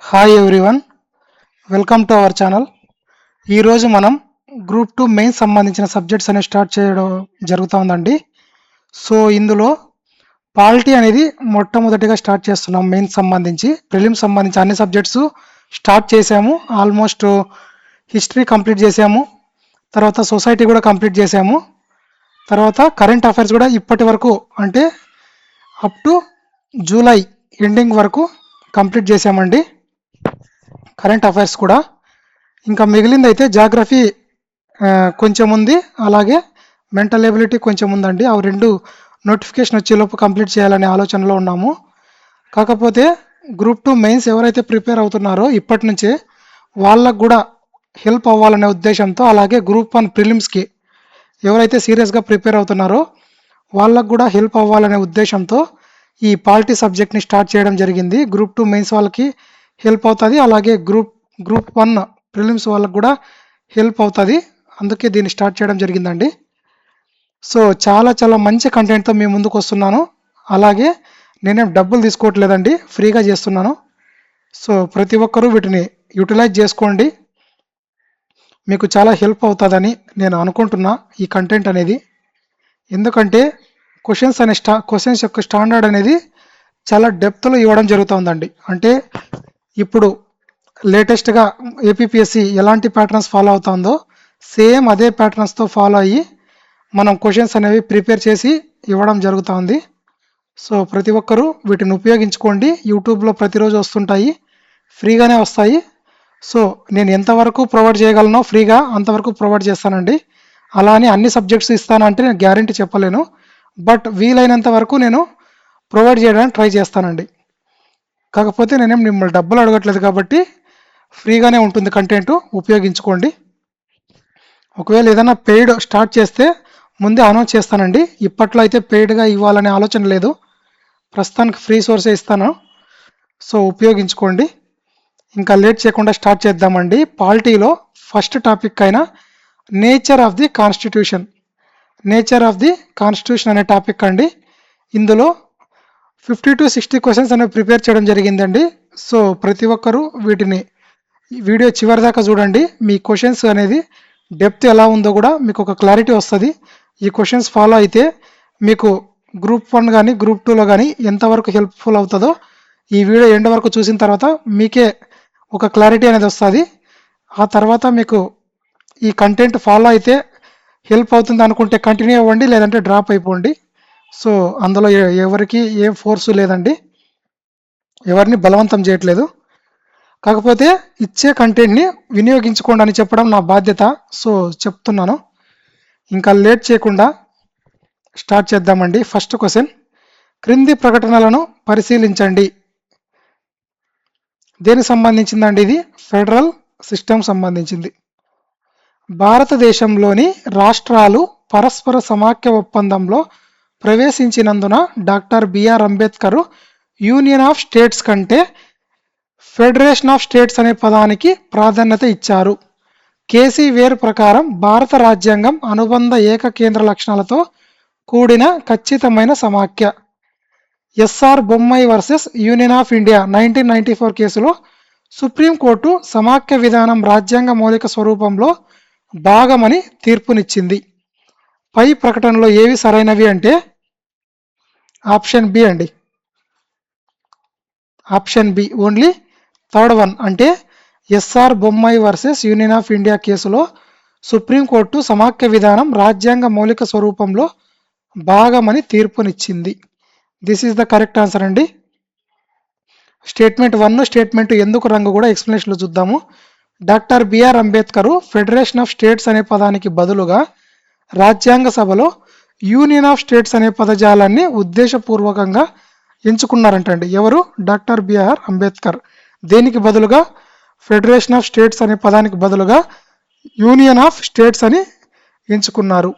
Hi everyone, welcome to our channel. ఈరోజు మనం group 2 mains సంబంధించిన సబ్జెక్ట్స్ అనేవి స్టార్ట్ చేయడం జరుగుతుందండి. సో ఇందులో పాలిటీ అనేది మొట్టమొదటిగా స్టార్ట్ చేస్తున్నాం. మెయిన్స్ సంబంధించి ప్రిలిమ్స్ సంబంధించి అన్ని సబ్జెక్ట్స్ స్టార్ట్ చేసాము. ఆల్మోస్ట్ హిస్టరీ కంప్లీట్ చేసాము, తర్వాత సొసైటీ కూడా కంప్లీట్ చేసాము, తర్వాత కరెంట్ అఫైర్స్ కూడా ఇప్పటి వరకు అంటే అప్ టు జూలై ఎండింగ్ వరకు కంప్లీట్ చేసామండి. కరెంట్ అఫైర్స్ కూడా ఇంకా మిగిలింది అయితే జాగ్రఫీ కొంచెం ఉంది, అలాగే మెంటల్ ఎబిలిటీ కొంచెం ఉందండి. అవి రెండు నోటిఫికేషన్ వచ్చేలోపు కంప్లీట్ చేయాలనే ఆలోచనలో ఉన్నాము. కాకపోతే గ్రూప్ 2 మెయిన్స్ ఎవరైతే ప్రిపేర్ అవుతున్నారో ఇప్పటి నుంచే వాళ్ళకు కూడా హెల్ప్ అవ్వాలనే ఉద్దేశంతో, అలాగే గ్రూప్ 1 ప్రిలిమ్స్కి ఎవరైతే సీరియస్గా ప్రిపేర్ అవుతున్నారో వాళ్ళకు కూడా హెల్ప్ అవ్వాలనే ఉద్దేశంతో ఈ పాలిటీ సబ్జెక్ట్ని స్టార్ట్ చేయడం జరిగింది. గ్రూప్ 2 మెయిన్స్ వాళ్ళకి హెల్ప్ అవుతుంది, అలాగే గ్రూప్ 1 ప్రిలిమ్స్ వాళ్ళకు కూడా హెల్ప్ అవుతుంది. అందుకే దీన్ని స్టార్ట్ చేయడం జరిగిందండి. సో చాలా మంచి కంటెంట్తో మీ ముందుకు వస్తున్నాను. అలాగే నేనేం డబ్బులు తీసుకోవట్లేదండి, ఫ్రీగా చేస్తున్నాను. సో ప్రతి ఒక్కరూ వీటిని యూటిలైజ్ చేసుకోండి, మీకు చాలా హెల్ప్ అవుతుందని నేను అనుకుంటున్నా ఈ కంటెంట్ అనేది. ఎందుకంటే క్వశ్చన్స్ యొక్క స్టాండర్డ్ అనేది చాలా డెప్త్లో ఇవ్వడం జరుగుతుందండి. అంటే ఇప్పుడు లేటెస్ట్గా ఏపీపీఎస్సి ఎలాంటి ప్యాటర్న్స్ ఫాలో అవుతుందో సేమ్ అదే ప్యాటర్న్స్తో ఫాలో అయ్యి మనం క్వశ్చన్స్ అనేవి ప్రిపేర్ చేసి ఇవ్వడం జరుగుతుంది. సో ప్రతి ఒక్కరూ వీటిని ఉపయోగించుకోండి. యూట్యూబ్లో ప్రతిరోజు వస్తుంటాయి, ఫ్రీగానే వస్తాయి. సో నేను ఎంతవరకు ప్రొవైడ్ చేయగలనో ఫ్రీగా అంతవరకు ప్రొవైడ్ చేస్తానండి. అలా అని అన్ని సబ్జెక్ట్స్ ఇస్తానంటే నేను గ్యారంటీ చెప్పలేను, బట్ వీలైనంత వరకు నేను ప్రొవైడ్ చేయడానికి ట్రై చేస్తానండి. కాకపోతే నేనేం మిమ్మల్ని డబ్బులు అడగట్లేదు కాబట్టి ఫ్రీగానే ఉంటుంది కంటెంట్, ఉపయోగించుకోండి. ఒకవేళ ఏదైనా పెయిడ్ స్టార్ట్ చేస్తే ముందే అనౌన్స్ చేస్తానండి. ఇప్పట్లో అయితే పెయిడ్గా ఇవ్వాలనే ఆలోచన లేదు, ప్రస్తుతానికి ఫ్రీ సోర్సే ఇస్తాను. సో ఉపయోగించుకోండి. ఇంకా లేట్ చేయకుండా స్టార్ట్ చేద్దామండి. పాలిటీలో ఫస్ట్ టాపిక్ అయిన నేచర్ ఆఫ్ ది కాన్స్టిట్యూషన్ అనే టాపిక్ అండి. ఇందులో 50 to 60 క్వశ్చన్స్ అనేవి ప్రిపేర్ చేయడం జరిగిందండి. సో ప్రతి ఒక్కరూ వీటిని వీడియో చివరి దాకా చూడండి. మీ క్వశ్చన్స్ అనేది డెప్త్ ఎలా ఉందో కూడా మీకు ఒక క్లారిటీ వస్తుంది. ఈ క్వశ్చన్స్ ఫాలో అయితే మీకు గ్రూప్ 1 కానీ గ్రూప్ 2లో కానీ ఎంతవరకు హెల్ప్ఫుల్ అవుతుందో ఈ వీడియో ఎండ్ వరకు చూసిన తర్వాత మీకే ఒక క్లారిటీ అనేది వస్తుంది. ఆ తర్వాత మీకు ఈ కంటెంట్ ఫాలో అయితే హెల్ప్ అవుతుంది అనుకుంటే కంటిన్యూ అవ్వండి, లేదంటే డ్రాప్ అయిపోండి. సో అందులో ఎవరికి ఏ ఫోర్సు లేదండి, ఎవరిని బలవంతం చేయట్లేదు. కాకపోతే ఇచ్చే కంటెంట్ని వినియోగించుకోండి అని చెప్పడం నా బాధ్యత. సో చెప్తున్నాను. ఇంకా లేట్ చేయకుండా స్టార్ట్ చేద్దామండి. ఫస్ట్ క్వశ్చన్, క్రింది ప్రకటనలను పరిశీలించండి. దేనికి సంబంధించిందండి ఇది? ఫెడరల్ సిస్టమ్ సంబంధించింది. భారతదేశంలోని రాష్ట్రాలు పరస్పర సమాఖ్య ఒప్పందంలో ప్రవేశించినందున doctor BR Ambedkar union of states కంటే ఫెడరేషన్ ఆఫ్ స్టేట్స్ అనే పదానికి ప్రాధాన్యత ఇచ్చారు. కేసీ వేర్ ప్రకారం భారత రాజ్యాంగం అనుబంధ ఏకకేంద్ర లక్షణాలతో కూడిన ఖచ్చితమైన సమాఖ్య. SR Bommai versus union of India 1994 కేసులో సుప్రీంకోర్టు సమాఖ్య విధానం రాజ్యాంగ మౌలిక స్వరూపంలో భాగమని తీర్పునిచ్చింది. పై ప్రకటనలో ఏవి సరైనవి అంటే ఆప్షన్ బి అండి. Option B only third one. అంటే S R Bommai versus union of India కేసులో సుప్రీంకోర్టు సమాఖ్య విధానం రాజ్యాంగ మౌలిక స్వరూపంలో భాగమని తీర్పునిచ్చింది. This is the correct answer అండి. స్టేట్మెంట్ 1, స్టేట్మెంట్ ఎందుకు రంగు కూడా ఎక్స్ప్లెనేషన్లో చూద్దాము. Doctor BR Ambedkar federation of states అనే పదానికి బదులుగా రాజ్యాంగ సభలో యూనియన్ ఆఫ్ స్టేట్స్ అనే పదజాలాన్ని ఉద్దేశపూర్వకంగా ఎంచుకున్నారంటండి. ఎవరు? Doctor BR Ambedkar. దేనికి బదులుగా? ఫెడరేషన్ ఆఫ్ స్టేట్స్ అనే పదానికి బదులుగా యూనియన్ ఆఫ్ స్టేట్స్ అని ఎంచుకున్నారు.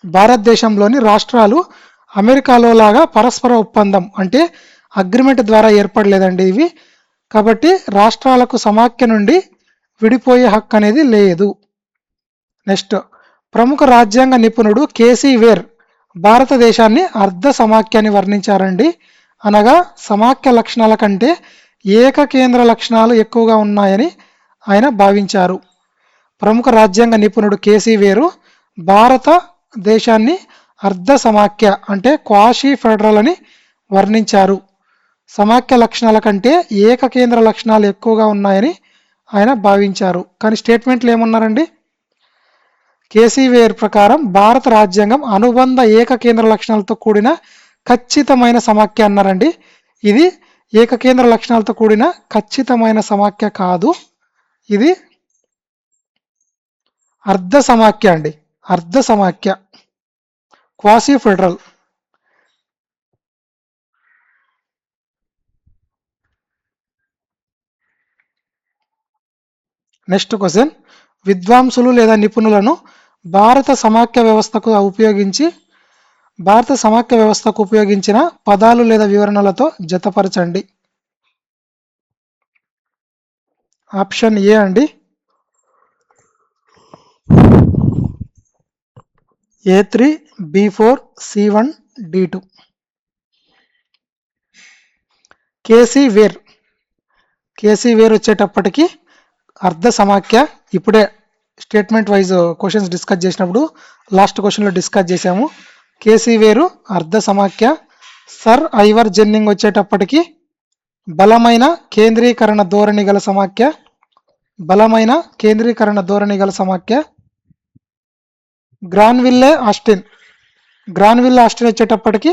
భారతదేశంలోని రాష్ట్రాలు అమెరికాలో లాగా పరస్పర ఒప్పందం అంటే అగ్రిమెంట్ ద్వారా ఏర్పడలేదండి ఇవి. కాబట్టి రాష్ట్రాలకు సమాఖ్య నుండి విడిపోయే హక్కు అనేది లేదు. నెక్స్ట్, ప్రముఖ రాజ్యాంగ నిపుణుడు కేసీ వేర్ భారతదేశాన్ని అర్ధ సమాఖ్య అని వర్ణించారండి. అనగా సమాఖ్య లక్షణాల కంటే ఏకకేంద్ర లక్షణాలు ఎక్కువగా ఉన్నాయని ఆయన భావించారు. ప్రముఖ రాజ్యాంగ నిపుణుడు కేసీ వేరు భారతదేశాన్ని అర్ధ సమాఖ్య అంటే క్వాషీ ఫెడరల్ అని వర్ణించారు. సమాఖ్య లక్షణాల కంటే ఏకకేంద్ర లక్షణాలు ఎక్కువగా ఉన్నాయని ఆయన భావించారు. కానీ స్టేట్మెంట్లు ఏమన్నారండి? కేసీ వేర్ ప్రకారం భారత రాజ్యాంగం అనుబంధ ఏకకేంద్ర లక్షణాలతో కూడిన ఖచ్చితమైన సమాఖ్య అన్నారండి. ఇది ఏకకేంద్ర లక్షణాలతో కూడిన ఖచ్చితమైన సమాఖ్య కాదు, ఇది అర్ధ సమాఖ్య అండి. అర్ధ సమాఖ్య, క్వాసీ ఫెడరల్. నెక్స్ట్ క్వశ్చన్, విద్వాంసులు లేదా నిపుణులను భారత సమాఖ్య వ్యవస్థకు ఉపయోగించిన పదాలు లేదా వివరణలతో జతపరచండి. ఆప్షన్ ఏ అండి, A3, B4, C1, D2. KC wear వచ్చేటప్పటికి అర్ధ సమాఖ్య. ఇప్పుడే స్టేట్మెంట్ వైజ్ క్వశ్చన్స్ డిస్కస్ చేసినప్పుడు లాస్ట్ క్వశ్చన్లో డిస్కస్ చేసాము. కేసీ వేరు అర్ధ సమాఖ్య. సర్ ఐవర్ జెన్నింగ్ వచ్చేటప్పటికి బలమైన కేంద్రీకరణ ధోరణి గల సమాఖ్య. గ్రాన్విల్లే ఆస్టిన్ వచ్చేటప్పటికి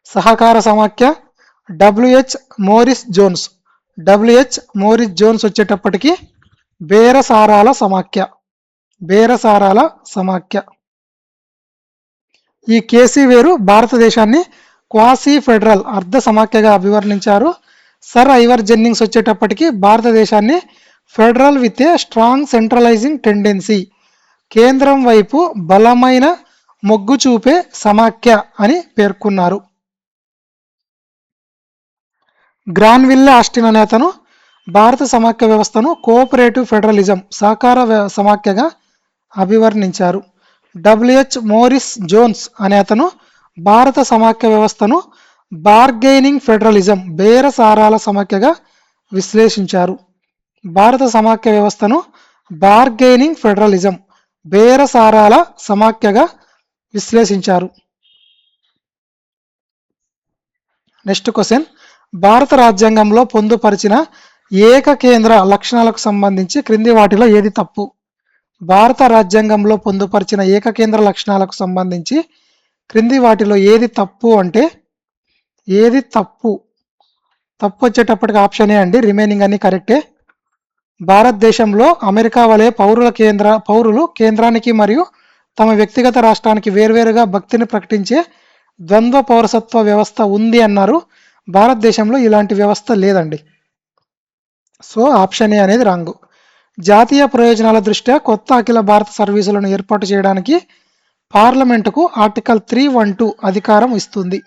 సహకార సమాఖ్య. WH మోరిస్ జోన్స్ వచ్చేటప్పటికి బేరసారాల సమాఖ్య. ఈ కేసీ వేరు భారతదేశాన్ని క్వాసీ ఫెడరల్ అర్ధ సమాఖ్యగా అభివర్ణించారు. సర్ ఐవర్ జెన్నింగ్స్ వచ్చేటప్పటికి భారతదేశాన్ని federal with a strong centralising tendency, కేంద్రం వైపు బలమైన మొగ్గు చూపే సమాఖ్య అని పేర్కొన్నారు. గ్రాన్విల్లే ఆస్టిన్ అనే అతను భారత సమాఖ్య వ్యవస్థను కోఆపరేటివ్ ఫెడరలిజం, సహకార సమాఖ్యగా అభివర్ణించారు. WH మోరిస్ జోన్స్ అనే అతను భారత సమాఖ్య వ్యవస్థను బార్గెయినింగ్ ఫెడరలిజం, బేరసారాల సమాఖ్యగా విశ్లేషించారు. భారత సమాఖ్య వ్యవస్థను బార్గెయినింగ్ ఫెడరలిజం, బేరసారాల సమాఖ్యగా విశ్లేషించారు. నెక్స్ట్ క్వశ్చన్, భారత రాజ్యాంగంలో పొందుపరిచిన ఏకకేంద్ర లక్షణాలకు సంబంధించి క్రింది వాటిలో ఏది తప్పు? భారత రాజ్యాంగంలో పొందుపరిచిన ఏకకేంద్ర లక్షణాలకు సంబంధించి క్రింది వాటిలో ఏది తప్పు అంటే తప్పు వచ్చేటప్పటికి ఆప్షన్ ఏ అండి. రిమైనింగ్ అన్ని కరెక్టే. భారతదేశంలో అమెరికా వలె పౌరులు కేంద్రానికి మరియు తమ వ్యక్తిగత రాష్ట్రానికి వేర్వేరుగా భక్తిని ప్రకటించే ద్వంద్వ పౌరసత్వ వ్యవస్థ ఉంది అన్నారు. భారతదేశంలో ఇలాంటి వ్యవస్థ లేదండి. సో ఆప్షన్ ఏ అనేది రాంగు. జాతీయ ప్రయోజనాల దృష్ట్యా కొత్త అఖిల భారత సర్వీసులను ఏర్పాటు చేయడానికి పార్లమెంటుకు ఆర్టికల్ 312 అధికారం ఇస్తుంది.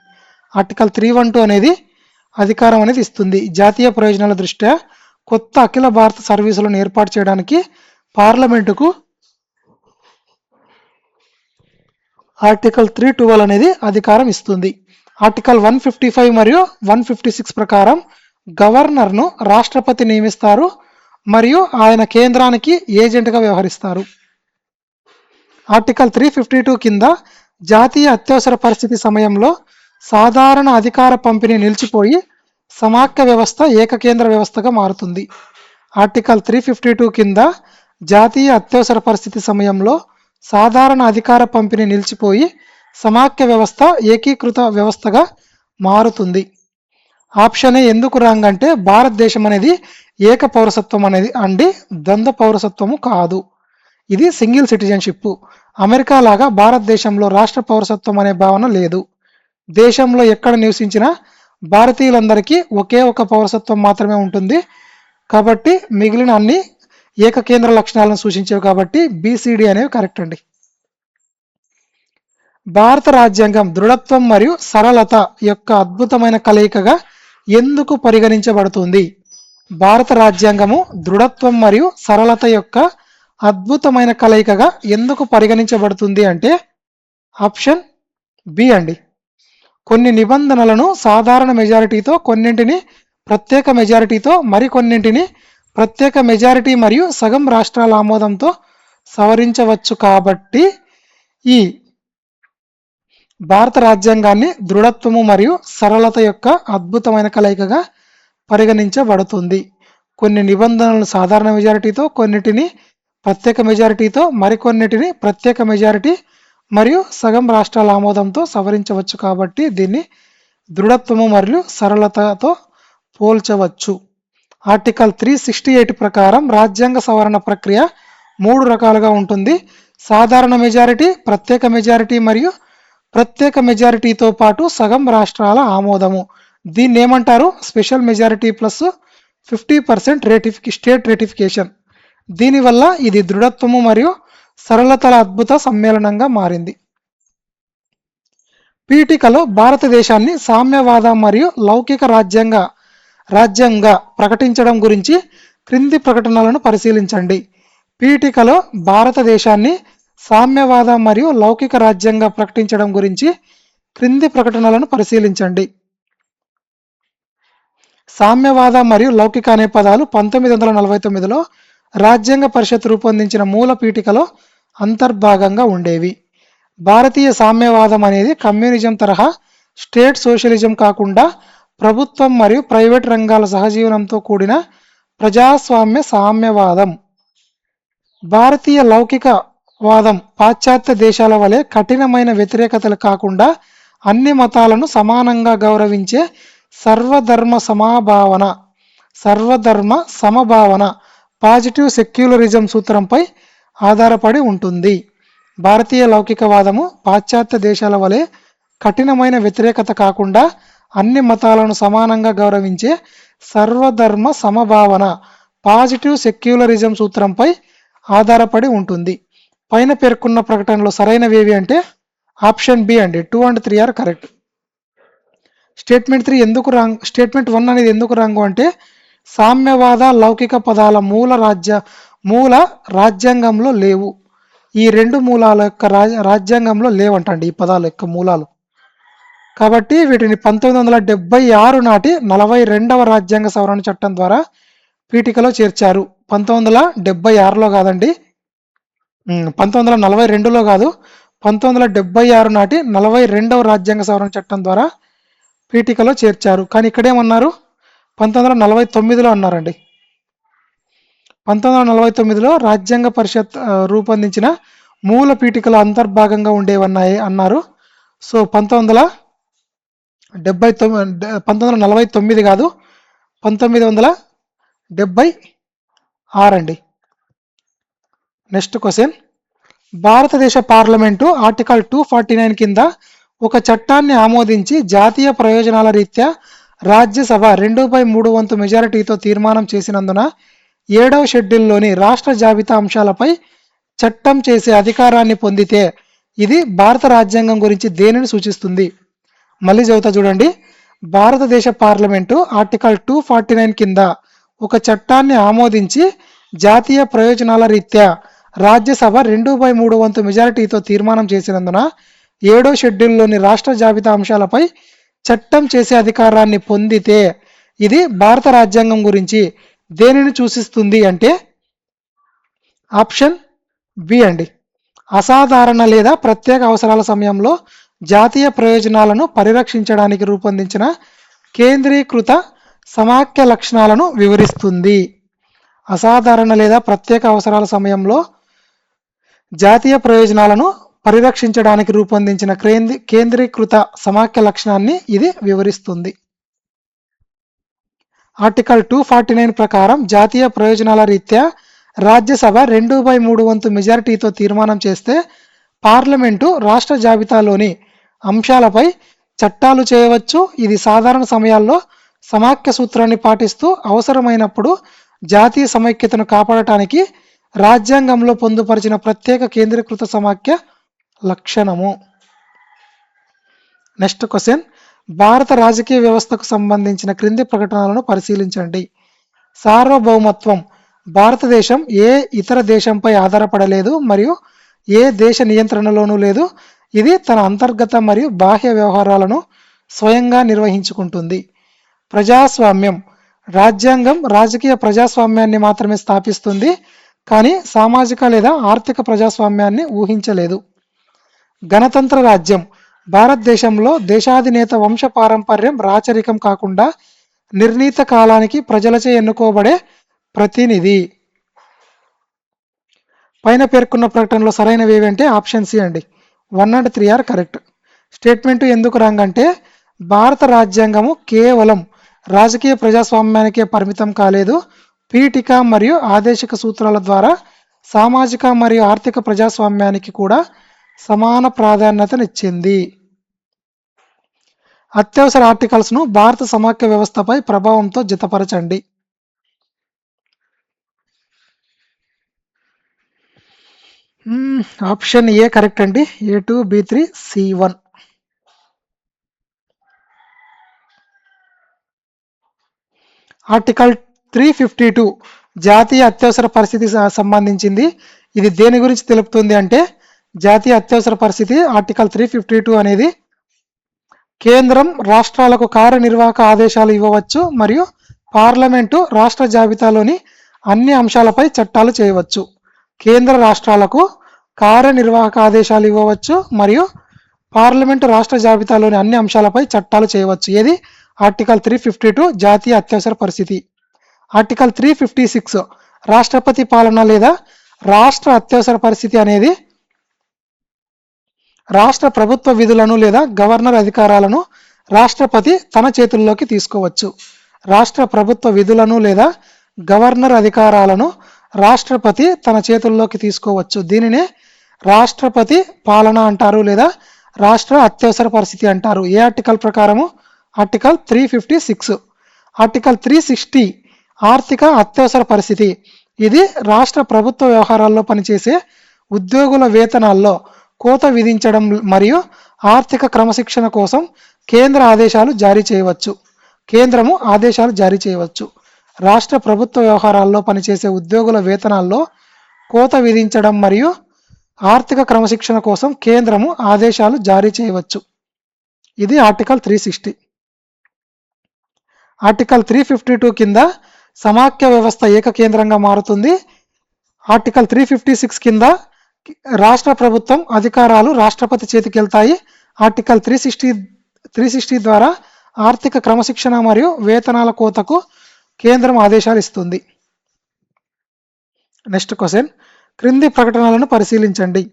ఆర్టికల్ 312 అనేది అధికారం అనేది ఇస్తుంది. జాతీయ ప్రయోజనాల దృష్ట్యా కొత్త అఖిల భారత సర్వీసులను ఏర్పాటు చేయడానికి పార్లమెంటుకు ఆర్టికల్ 312 అనేది అధికారం ఇస్తుంది. ఆర్టికల్ 155 మరియు 156 ప్రకారం గవర్నర్ను రాష్ట్రపతి నియమిస్తారు మరియు ఆయన కేంద్రానికి ఏజెంట్గా వ్యవహరిస్తారు. ఆర్టికల్ 352 కింద జాతీయ అత్యవసర పరిస్థితి సమయంలో సాధారణ అధికార పంపిణీ నిలిచిపోయి సమాఖ్య వ్యవస్థ ఏకకేంద్ర వ్యవస్థగా మారుతుంది. ఆర్టికల్ 352 కింద జాతీయ అత్యవసర పరిస్థితి సమయంలో సాధారణ అధికార పంపిణీ నిలిచిపోయి సమాఖ్య వ్యవస్థ ఏకీకృత వ్యవస్థగా మారుతుంది. ఆప్షన్ ఏ ఎందుకు రాంగ్ అంటే భారతదేశం అనేది ఏక పౌరసత్వం అనేది అండి, ద్వంద్వ పౌరసత్వము కాదు. ఇది సింగిల్ సిటిజన్షిప్. అమెరికా లాగా భారతదేశంలో రాష్ట్ర పౌరసత్వం అనే భావన లేదు. దేశంలో ఎక్కడ నివసించినా భారతీయులందరికీ ఒకే ఒక పౌరసత్వం మాత్రమే ఉంటుంది. కాబట్టి మిగిలిన అన్ని ఏకకేంద్ర లక్షణాలను సూచించేవి కాబట్టి BCD అనేవి కరెక్ట్ అండి. భారత రాజ్యాంగం దృఢత్వం మరియు సరళత యొక్క అద్భుతమైన కలయికగా ఎందుకు పరిగణించబడుతుంది? భారత రాజ్యాంగము దృఢత్వం మరియు సరళత యొక్క అద్భుతమైన కలయికగా ఎందుకు పరిగణించబడుతుంది అంటే ఆప్షన్ బి అండి. కొన్ని నిబంధనలను సాధారణ మెజారిటీతో, కొన్నింటిని ప్రత్యేక మెజారిటీతో, మరికొన్నింటిని ప్రత్యేక మెజారిటీ మరియు సగం రాష్ట్రాల ఆమోదంతో సవరించవచ్చు. కాబట్టి ఈ భారత రాజ్యాంగాన్ని దృఢత్వము మరియు సరళత యొక్క అద్భుతమైన కలయికగా పరిగణించబడుతుంది. కొన్ని నిబంధనలను సాధారణ మెజారిటీతో, కొన్నిటిని ప్రత్యేక మెజారిటీతో, మరికొన్నిటిని ప్రత్యేక మెజారిటీ మరియు సగం రాష్ట్రాల ఆమోదంతో సవరించవచ్చు. కాబట్టి దీన్ని దృఢత్వము మరియు సరళతతో పోల్చవచ్చు. ఆర్టికల్ 368 ప్రకారం రాజ్యాంగ సవరణ ప్రక్రియ 3 రకాలుగా ఉంటుంది. సాధారణ మెజారిటీ, ప్రత్యేక మెజారిటీ మరియు ప్రత్యేక మెజారిటీతో పాటు సగం రాష్ట్రాల ఆమోదము. దీన్ని ఏమంటారు? Special majority plus 50% state ratification. దీనివల్ల ఇది దృఢత్వము మరియు సరళతల అద్భుత సమ్మేళనంగా మారింది. పీఠికలో భారతదేశాన్ని సామ్యవాద మరియు లౌకిక రాజ్యంగా ప్రకటించడం గురించి క్రింది ప్రకటనలను పరిశీలించండి. పీఠికలో భారతదేశాన్ని సామ్యవాద మరియు లౌకిక రాజ్యంగా ప్రకటించడం గురించి క్రింది ప్రకటనలను పరిశీలించండి. సామ్యవాద మరియు లౌకిక అనే పదాలు 1949లో రాజ్యాంగ పరిషత్ రూపొందించిన మూల పీఠికలో అంతర్భాగంగా ఉండేవి. భారతీయ సామ్యవాదం అనేది కమ్యూనిజం తరహా స్టేట్ సోషలిజం కాకుండా ప్రభుత్వం మరియు ప్రైవేట్ రంగాల సహజీవనంతో కూడిన ప్రజాస్వామ్య సామ్యవాదం. భారతీయ లౌకికవాదం పాశ్చాత్య దేశాల వలె కఠినమైన వ్యతిరేకతలు కాకుండా అన్ని మతాలను సమానంగా గౌరవించే సర్వధర్మ సమభావన పాజిటివ్ సెక్యులరిజం సూత్రంపై ఆధారపడి ఉంటుంది. భారతీయ లౌకికవాదము పాశ్చాత్య దేశాల వలె కఠినమైన వ్యతిరేకత కాకుండా అన్ని మతాలను సమానంగా గౌరవించే సర్వధర్మ సమభావన పాజిటివ్ సెక్యులరిజం సూత్రంపై ఆధారపడి ఉంటుంది. పైన పేర్కొన్న ప్రకటనలో సరైనవేవి అంటే ఆప్షన్ బి అండి. 2 and 3 ఆర్ కరెక్ట్. స్టేట్మెంట్ 3 ఎందుకు రాంగ్? స్టేట్మెంట్ 1 అనేది ఎందుకు రాంగు అంటే సామ్యవాద లౌకిక పదాల మూల రాజ్యాంగంలో లేవు. ఈ రెండు మూలాల యొక్క రాజ్యాంగంలో లేవంటండి ఈ పదాల యొక్క మూలాలు. కాబట్టి వీటిని 1976 నాటి 42వ రాజ్యాంగ సవరణ చట్టం ద్వారా పీఠికలో చేర్చారు. 1976లో కాదండి, 1942లో కాదు, 1976 నాటి 42వ రాజ్యాంగ సవరణ చట్టం ద్వారా పీఠికలో చేర్చారు. కానీ ఇక్కడేమన్నారు? 1949లో అన్నారండి. 1949లో రాజ్యాంగ పరిషత్ రూపొందించిన మూల పీఠికల అంతర్భాగంగా ఉండేవన్నాయి అన్నారు. సో 1949 కాదు, 1976 అండి. Next question. భారతదేశ పార్లమెంటు ఆర్టికల్ 249 కింద ఒక చట్టాన్ని ఆమోదించి జాతీయ ప్రయోజనాల రీత్యా రాజ్యసభ 2/3 వంతు మెజారిటీతో తీర్మానం చేసినందున 7వ షెడ్యూల్లోని రాష్ట్ర జాబితా అంశాలపై చట్టం చేసే అధికారాన్ని పొందితే ఇది భారత రాజ్యాంగం గురించి దేనిని సూచిస్తుంది? మళ్ళీ చదువుతా చూడండి. భారతదేశ పార్లమెంటు ఆర్టికల్ 249 కింద ఒక చట్టాన్ని ఆమోదించి జాతీయ ప్రయోజనాల రీత్యా రాజ్యసభ 2/3 వంతు మెజారిటీతో తీర్మానం చేసినందున 7వ షెడ్యూల్లోని రాష్ట్ర జాబితా అంశాలపై చట్టం చేసే అధికారాన్ని పొందితే ఇది భారత రాజ్యాంగం గురించి దేనిని సూచిస్తుంది అంటే ఆప్షన్ బి అండి. అసాధారణ లేదా ప్రత్యేక అవసరాల సమయంలో జాతీయ ప్రయోజనాలను పరిరక్షించడానికి రూపొందించిన కేంద్రీకృత సమాఖ్య లక్షణాలను వివరిస్తుంది. అసాధారణ లేదా ప్రత్యేక అవసరాల సమయంలో జాతీయ ప్రయోజనాలను పరిరక్షించడానికి రూపొందించిన కేంద్రీకృత సమాఖ్య లక్షణాన్ని ఇది వివరిస్తుంది. ఆర్టికల్ 249 ప్రకారం జాతీయ ప్రయోజనాల రీత్యా రాజ్యసభ 2/3 వంతు మెజారిటీతో తీర్మానం చేస్తే పార్లమెంటు రాష్ట్ర జాబితాలోని అంశాలపై చట్టాలు చేయవచ్చు. ఇది సాధారణ సమయాల్లో సమాఖ్య సూత్రాన్ని పాటిస్తూ అవసరమైనప్పుడు జాతీయ సమైక్యతను కాపాడటానికి రాజ్యాంగంలో పొందుపరిచిన ప్రత్యేక కేంద్రీకృత సమాఖ్య లక్షణము. Next question. భారత రాజకీయ వ్యవస్థకు సంబంధించిన క్రింది ప్రకటనలను పరిశీలించండి. సార్వభౌమత్వం. భారతదేశం ఏ ఇతర దేశంపై ఆధారపడలేదు మరియు ఏ దేశ నియంత్రణలోనూ లేదు. ఇది తన అంతర్గత మరియు బాహ్య వ్యవహారాలను స్వయంగా నిర్వహించుకుంటుంది. ప్రజాస్వామ్యం రాజ్యాంగం రాజకీయ ప్రజాస్వామ్యాన్ని మాత్రమే స్థాపిస్తుంది, కానీ సామాజిక లేదా ఆర్థిక ప్రజాస్వామ్యాన్ని ఊహించలేదు. గణతంత్ర రాజ్యం భారతదేశంలో దేశాధినేత వంశ పారంపర్యం రాచరికం కాకుండా నిర్ణీత కాలానికి ప్రజలచే ఎన్నుకోబడే ప్రతినిధి. పైన పేర్కొన్న ప్రకటనలో సరైనవి ఏవంటే ఆప్షన్ సి అండి. 1 and 3 ఆర్ కరెక్ట్. స్టేట్మెంట్ ఎందుకు రాంగ్ అంటే భారత రాజ్యాంగము కేవలం రాజకీయ ప్రజాస్వామ్యానికే పరిమితం కాలేదు, పీఠిక మరియు ఆదేశిక సూత్రాల ద్వారా సామాజిక మరియు ఆర్థిక ప్రజాస్వామ్యానికి కూడా సమాన ప్రాధాన్యతనిచ్చింది. అత్యవసర ఆర్టికల్స్ను భారత సమాఖ్య వ్యవస్థపై ప్రభావంతో జతపరచండి. ఆప్షన్ ఏ కరెక్ట్ అండి. A2, B3, C1. ఆర్టికల్ 352 జాతీయ అత్యవసర పరిస్థితి సంబంధించింది. ఇది దేని గురించి తెలుపుతుంది అంటే జాతీయ అత్యవసర పరిస్థితి ఆర్టికల్ 352 అనేది కేంద్రం రాష్ట్రాలకు కార్యనిర్వాహక ఆదేశాలు ఇవ్వవచ్చు మరియు పార్లమెంటు రాష్ట్ర జాబితాలోని అన్ని అంశాలపై చట్టాలు చేయవచ్చు. కేంద్ర రాష్ట్రాలకు కార్యనిర్వాహక ఆదేశాలు ఇవ్వవచ్చు మరియు పార్లమెంటు రాష్ట్ర జాబితాలోని అన్ని అంశాలపై చట్టాలు చేయవచ్చు. ఏది ఆర్టికల్ 352 జాతీయ అత్యవసర పరిస్థితి. ఆర్టికల్ 356 రాష్ట్రపతి పాలన లేదా రాష్ట్ర అత్యవసర పరిస్థితి అనేది రాష్ట్ర ప్రభుత్వ విధులను లేదా గవర్నర్ అధికారాలను రాష్ట్రపతి తన చేతుల్లోకి తీసుకోవచ్చు. రాష్ట్ర ప్రభుత్వ విధులను లేదా గవర్నర్ అధికారాలను రాష్ట్రపతి తన చేతుల్లోకి తీసుకోవచ్చు. దీనినే రాష్ట్రపతి పాలన అంటారు లేదా రాష్ట్ర అత్యవసర పరిస్థితి అంటారు. ఏ ఆర్టికల్ ప్రకారము? ఆర్టికల్ 356. ఆర్టికల్ 360 ఆర్థిక అత్యవసర పరిస్థితి. ఇది రాష్ట్ర ప్రభుత్వ వ్యవహారాల్లో పనిచేసే ఉద్యోగుల వేతనాల్లో కోత విధించడం మరియు ఆర్థిక క్రమశిక్షణ కోసం కేంద్ర ఆదేశాలు జారీ చేయవచ్చు. కేంద్రము ఆదేశాలు జారీ చేయవచ్చు. రాష్ట్ర ప్రభుత్వ వ్యవహారాల్లో పనిచేసే ఉద్యోగుల వేతనాల్లో కోత విధించడం మరియు ఆర్థిక క్రమశిక్షణ కోసం కేంద్రము ఆదేశాలు జారీ చేయవచ్చు. ఇది ఆర్టికల్ 360. ఆర్టికల్ 352 కింద సమాఖ్య వ్యవస్థ ఏకకేంద్రంగా మారుతుంది. ఆర్టికల్ 356 కింద రాష్ట్ర ప్రభుత్వం అధికారాలు రాష్ట్రపతి చేతికి వెళ్తాయి. ఆర్టికల్ 360 ద్వారా ఆర్థిక క్రమశిక్షణ మరియు వేతనాల కోతకు కేంద్రం ఆదేశాలు ఇస్తుంది. నెక్స్ట్ క్వశ్చన్, క్రింది ప్రకటనలను పరిశీలించండి.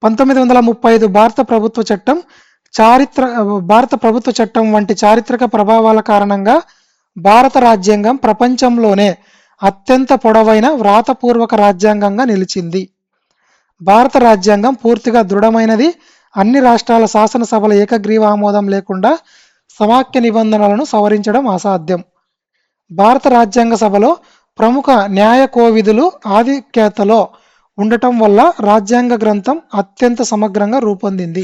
1935 భారత ప్రభుత్వ చట్టం వంటి చారిత్రక ప్రభావాల కారణంగా భారత రాజ్యాంగం ప్రపంచంలోనే అత్యంత పొడవైన వ్రాతపూర్వక రాజ్యాంగంగా నిలిచింది. భారత రాజ్యాంగం పూర్తిగా దృఢమైనది. అన్ని రాష్ట్రాల శాసనసభల ఏకగ్రీవ ఆమోదం లేకుండా సమాఖ్య నిబంధనలను సవరించడం అసాధ్యం. భారత రాజ్యాంగ సభలో ప్రముఖ న్యాయ కోవిధులు ఆధిక్యతలో ఉండటం వల్ల రాజ్యాంగ గ్రంథం అత్యంత సమగ్రంగా రూపొందింది.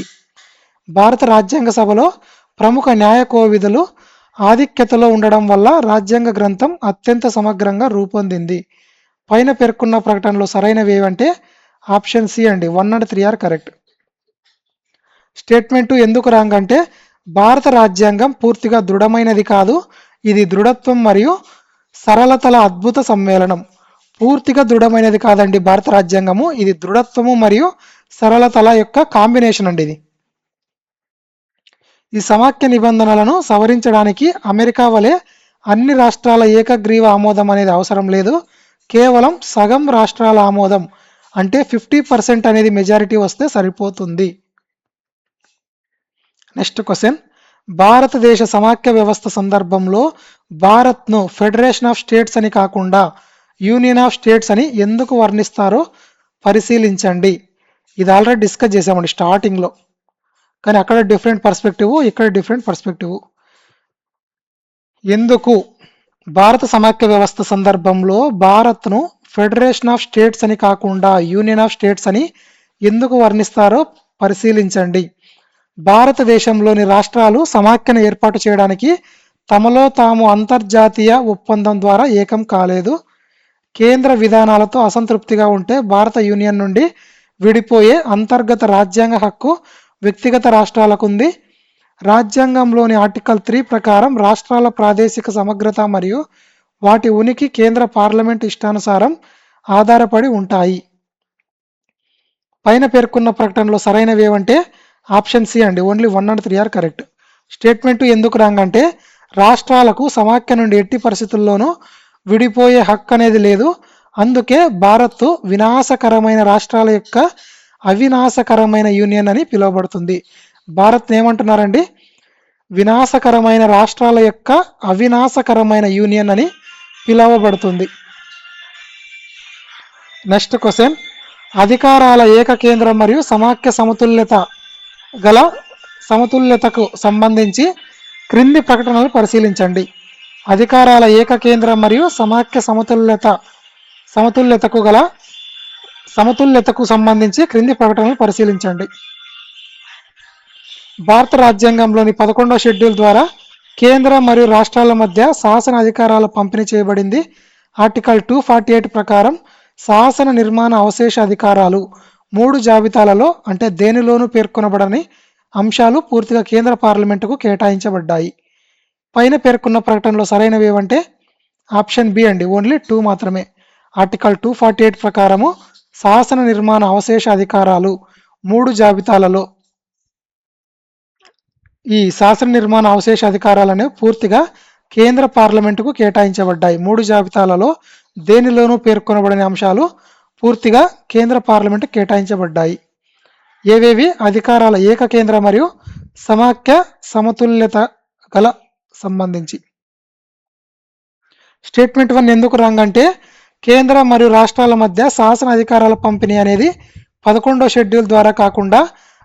భారత రాజ్యాంగ సభలో ప్రముఖ న్యాయ కోవిధులు ఆధిక్యతలో ఉండడం వల్ల రాజ్యాంగ గ్రంథం అత్యంత సమగ్రంగా రూపొందింది. పైన పేర్కొన్న ప్రకటనలో సరైనవి ఏవంటే ఆప్షన్ సి అండి. 1 and 3 ఆర్ కరెక్ట్. స్టేట్మెంట్ ఎందుకు రాంగ్ అంటే భారత రాజ్యాంగం పూర్తిగా దృఢమైనది కాదు, ఇది దృఢత్వం మరియు సరళతల అద్భుత సమ్మేళనం. పూర్తిగా దృఢమైనది కాదండి భారత రాజ్యాంగము, ఇది దృఢత్వము మరియు సరళతల యొక్క కాంబినేషన్ అండి. ఇది ఈ సమాఖ్య నిబంధనలను సవరించడానికి అమెరికా వలె అన్ని రాష్ట్రాల ఏకగ్రీవ ఆమోదం అనేది అవసరం లేదు. కేవలం సగం రాష్ట్రాల ఆమోదం అంటే 50% అనేది మెజారిటీ వస్తే సరిపోతుంది. నెక్స్ట్ క్వశ్చన్, భారతదేశ సమాఖ్య వ్యవస్థ సందర్భంలో భారత్ను ఫెడరేషన్ ఆఫ్ స్టేట్స్ అని కాకుండా యూనియన్ ఆఫ్ స్టేట్స్ అని ఎందుకు వర్ణిస్తారో పరిశీలించండి. ఇది ఆల్రెడీ డిస్కస్ చేసామండి స్టార్టింగ్లో, కానీ అక్కడ డిఫరెంట్ పర్స్పెక్టివ్, ఇక్కడ డిఫరెంట్ పర్స్పెక్టివ్. ఎందుకు భారత సమాఖ్య వ్యవస్థ సందర్భంలో భారత్ను ఫెడరేషన్ ఆఫ్ స్టేట్స్ అని కాకుండా యూనియన్ ఆఫ్ స్టేట్స్ అని ఎందుకు వర్ణిస్తారో పరిశీలించండి. భారతదేశంలోని రాష్ట్రాలు సమాఖ్యను ఏర్పాటు చేయడానికి తమలో తాము అంతర్జాతీయ ఒప్పందం ద్వారా ఏకం కాలేదు. కేంద్ర విధానాలతో అసంతృప్తిగా ఉంటే భారత యూనియన్ నుండి విడిపోయే అంతర్గత రాజ్యాంగ హక్కు వ్యక్తిగత రాష్ట్రాలకు ఉంది. రాజ్యాంగంలోని ఆర్టికల్ 3 ప్రకారం రాష్ట్రాల ప్రాదేశిక సమగ్రత మరియు వాటి ఉనికి కేంద్ర పార్లమెంట్ ఇష్టానుసారం ఆధారపడి ఉంటాయి. పైన పేర్కొన్న ప్రకటనలో సరైనవి ఏవంటే ఆప్షన్ సి అండి. Only 1 and 3 are correct. Statement ఎందుకు రాంగ్ అంటే రాష్ట్రాలకు సమాఖ్య నుండి ఎట్టి పరిస్థితుల్లోనూ విడిపోయే హక్కు అనేది లేదు. అందుకే భారత్ వినాశకరమైన రాష్ట్రాల యొక్క అవినాశకరమైన యూనియన్ అని పిలువబడుతుంది. భారత్ ఏమంటున్నారండి? వినాశకరమైన రాష్ట్రాల యొక్క అవినాశకరమైన యూనియన్ అని పిలువబడుతుంది. నెక్స్ట్ క్వశ్చన్, అధికారాల ఏకకేంద్రం మరియు సమాఖ్య సమతుల్యతకు సంబంధించి క్రింది ప్రకటనలు పరిశీలించండి. అధికారాల ఏకకేంద్రం మరియు సమాఖ్య సమతుల్యతకు సంబంధించి క్రింది ప్రకటనలు పరిశీలించండి. భారత రాజ్యాంగంలోని 11వ షెడ్యూల్ ద్వారా కేంద్ర మరియు రాష్ట్రాల మధ్య శాసన అధికారాల పంపిణీ చేయబడింది. ఆర్టికల్ 248 ప్రకారం శాసన నిర్మాణ అవశేష అధికారాలు 3 జాబితాలలో అంటే దేనిలోనూ పేర్కొనబడని అంశాలు పూర్తిగా కేంద్ర పార్లమెంటుకు కేటాయించబడ్డాయి. పైన పేర్కొన్న ప్రకటనలో సరైనవి ఏవంటే ఆప్షన్ బి అండి. ఓన్లీ 2 మాత్రమే. ఆర్టికల్ 248 ప్రకారము శాసన నిర్మాణ అవశేష అధికారాలు 3 జాబితాలలో ఈ శాసన నిర్మాణ అవశేష అధికారాలనే పూర్తిగా కేంద్ర పార్లమెంటుకు కేటాయించబడ్డాయి. 3 జాబితాలలో దేనిలోనూ పేర్కొనబడని అంశాలు పూర్తిగా కేంద్ర పార్లమెంటు కేటాయించబడ్డాయి. ఏవేవి? అధికారాల ఏకకేంద్ర మరియు సమాఖ్య సమతుల్యత గల సంబంధించి. స్టేట్మెంట్ 1 ఎందుకు రాంగ్ అంటే కేంద్ర మరియు రాష్ట్రాల మధ్య శాసన అధికారాల పంపిణీ అనేది 11వ షెడ్యూల్ ద్వారా కాకుండా